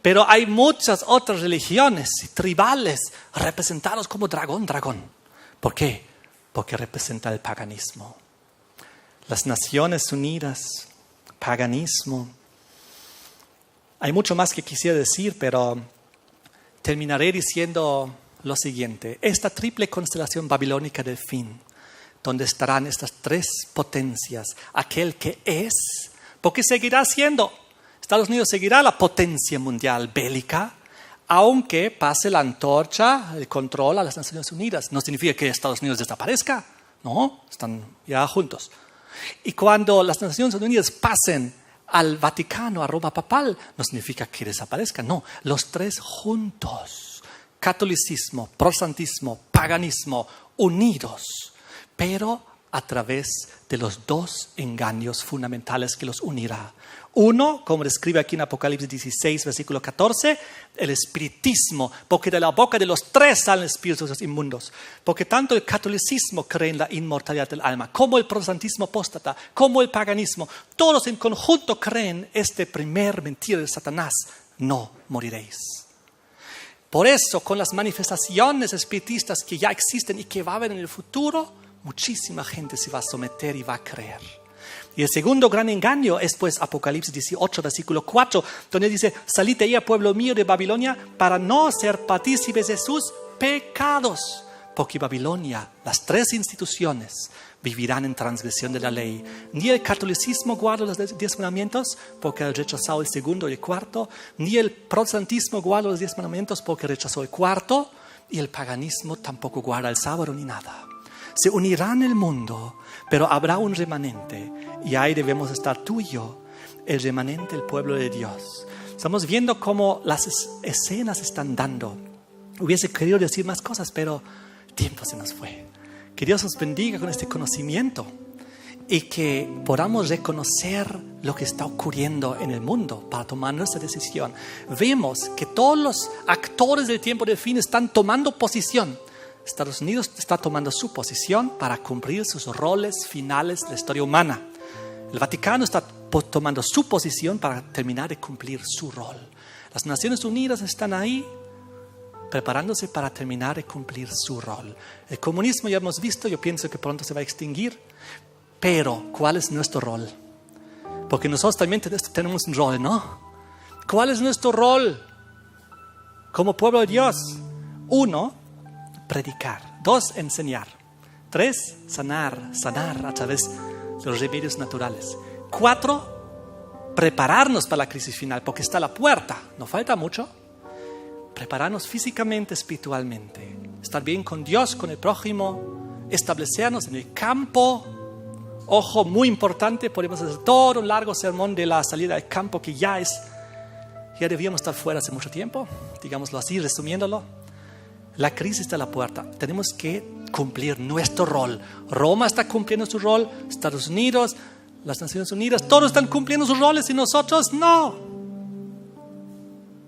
Pero hay muchas otras religiones tribales representados como dragón. ¿Por qué? Porque representa el paganismo. Las Naciones Unidas, paganismo. Hay mucho más que quisiera decir, pero terminaré diciendo lo siguiente. Esta triple constelación babilónica del fin, donde estarán estas 3 potencias, aquel que es, porque seguirá siendo, Estados Unidos seguirá la potencia mundial bélica, aunque pase la antorcha, el control a las Naciones Unidas. No significa que Estados Unidos desaparezca, no, están ya juntos. Y cuando las Naciones Unidas pasen al Vaticano, a Roma papal, no significa que desaparezca, no, los 3 juntos, catolicismo, protestantismo, paganismo, unidos, pero a través de los 2 engaños fundamentales que los unirá. Uno, como describe aquí en Apocalipsis 16, versículo 14, el espiritismo, porque de la boca de los 3 salen espíritus inmundos. Porque tanto el catolicismo cree en la inmortalidad del alma, como el protestantismo apóstata, como el paganismo, todos en conjunto creen este primer mentira de Satanás: no moriréis. Por eso, con las manifestaciones espiritistas que ya existen y que va a haber en el futuro, muchísima gente se va a someter y va a creer. Y el segundo gran engaño es pues Apocalipsis 18, versículo 4, donde dice: salid de ella, pueblo mío de Babilonia, para no ser partícipes de sus pecados. Porque Babilonia, las 3 instituciones, vivirán en transgresión de la ley. Ni el catolicismo guarda los 10 mandamientos, porque ha rechazado el segundo y el cuarto. Ni el protestantismo guarda los 10 mandamientos, porque rechazó el cuarto. Y el paganismo tampoco guarda el sábado ni nada. Se unirán el mundo, pero habrá un remanente. Y ahí debemos estar tú y yo, el remanente, el pueblo de Dios. Estamos viendo cómo las escenas están dando. Hubiese querido decir más cosas, pero el tiempo se nos fue. Que Dios nos bendiga con este conocimiento y que podamos reconocer lo que está ocurriendo en el mundo para tomar nuestra decisión. Vemos que todos los actores del tiempo del fin están tomando posición. Estados Unidos está tomando su posición para cumplir sus roles finales de la historia humana. El Vaticano está tomando su posición para terminar de cumplir su rol. Las Naciones Unidas están ahí preparándose para terminar y cumplir su rol. El comunismo ya hemos visto, yo pienso que pronto se va a extinguir, pero ¿cuál es nuestro rol? Porque nosotros también tenemos un rol, ¿no? ¿Cuál es nuestro rol como pueblo de Dios? 1, predicar. 2, enseñar. 3, sanar a través de los remedios naturales. 4, prepararnos para la crisis final, porque está a la puerta, no falta mucho. Prepararnos físicamente, espiritualmente, estar bien con Dios, con el prójimo, establecernos en el campo. Ojo, muy importante, podemos hacer todo un largo sermón de la salida del campo que ya debíamos estar fuera hace mucho tiempo, digámoslo así, resumiéndolo. La crisis está a la puerta, tenemos que cumplir nuestro rol. Roma está cumpliendo su rol, Estados Unidos, las Naciones Unidas, todos están cumpliendo sus roles y nosotros no.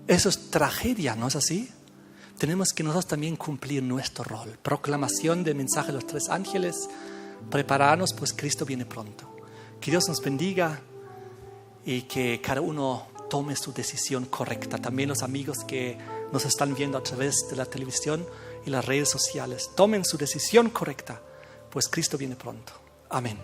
Eso es tragedia, ¿no es así? Tenemos que nosotros también cumplir nuestro rol. Proclamación del mensaje de los 3 ángeles, prepararnos, pues Cristo viene pronto. Que Dios nos bendiga y que cada uno tome su decisión correcta. También los amigos que nos están viendo a través de la televisión y las redes sociales, tomen su decisión correcta, pues Cristo viene pronto. Amén.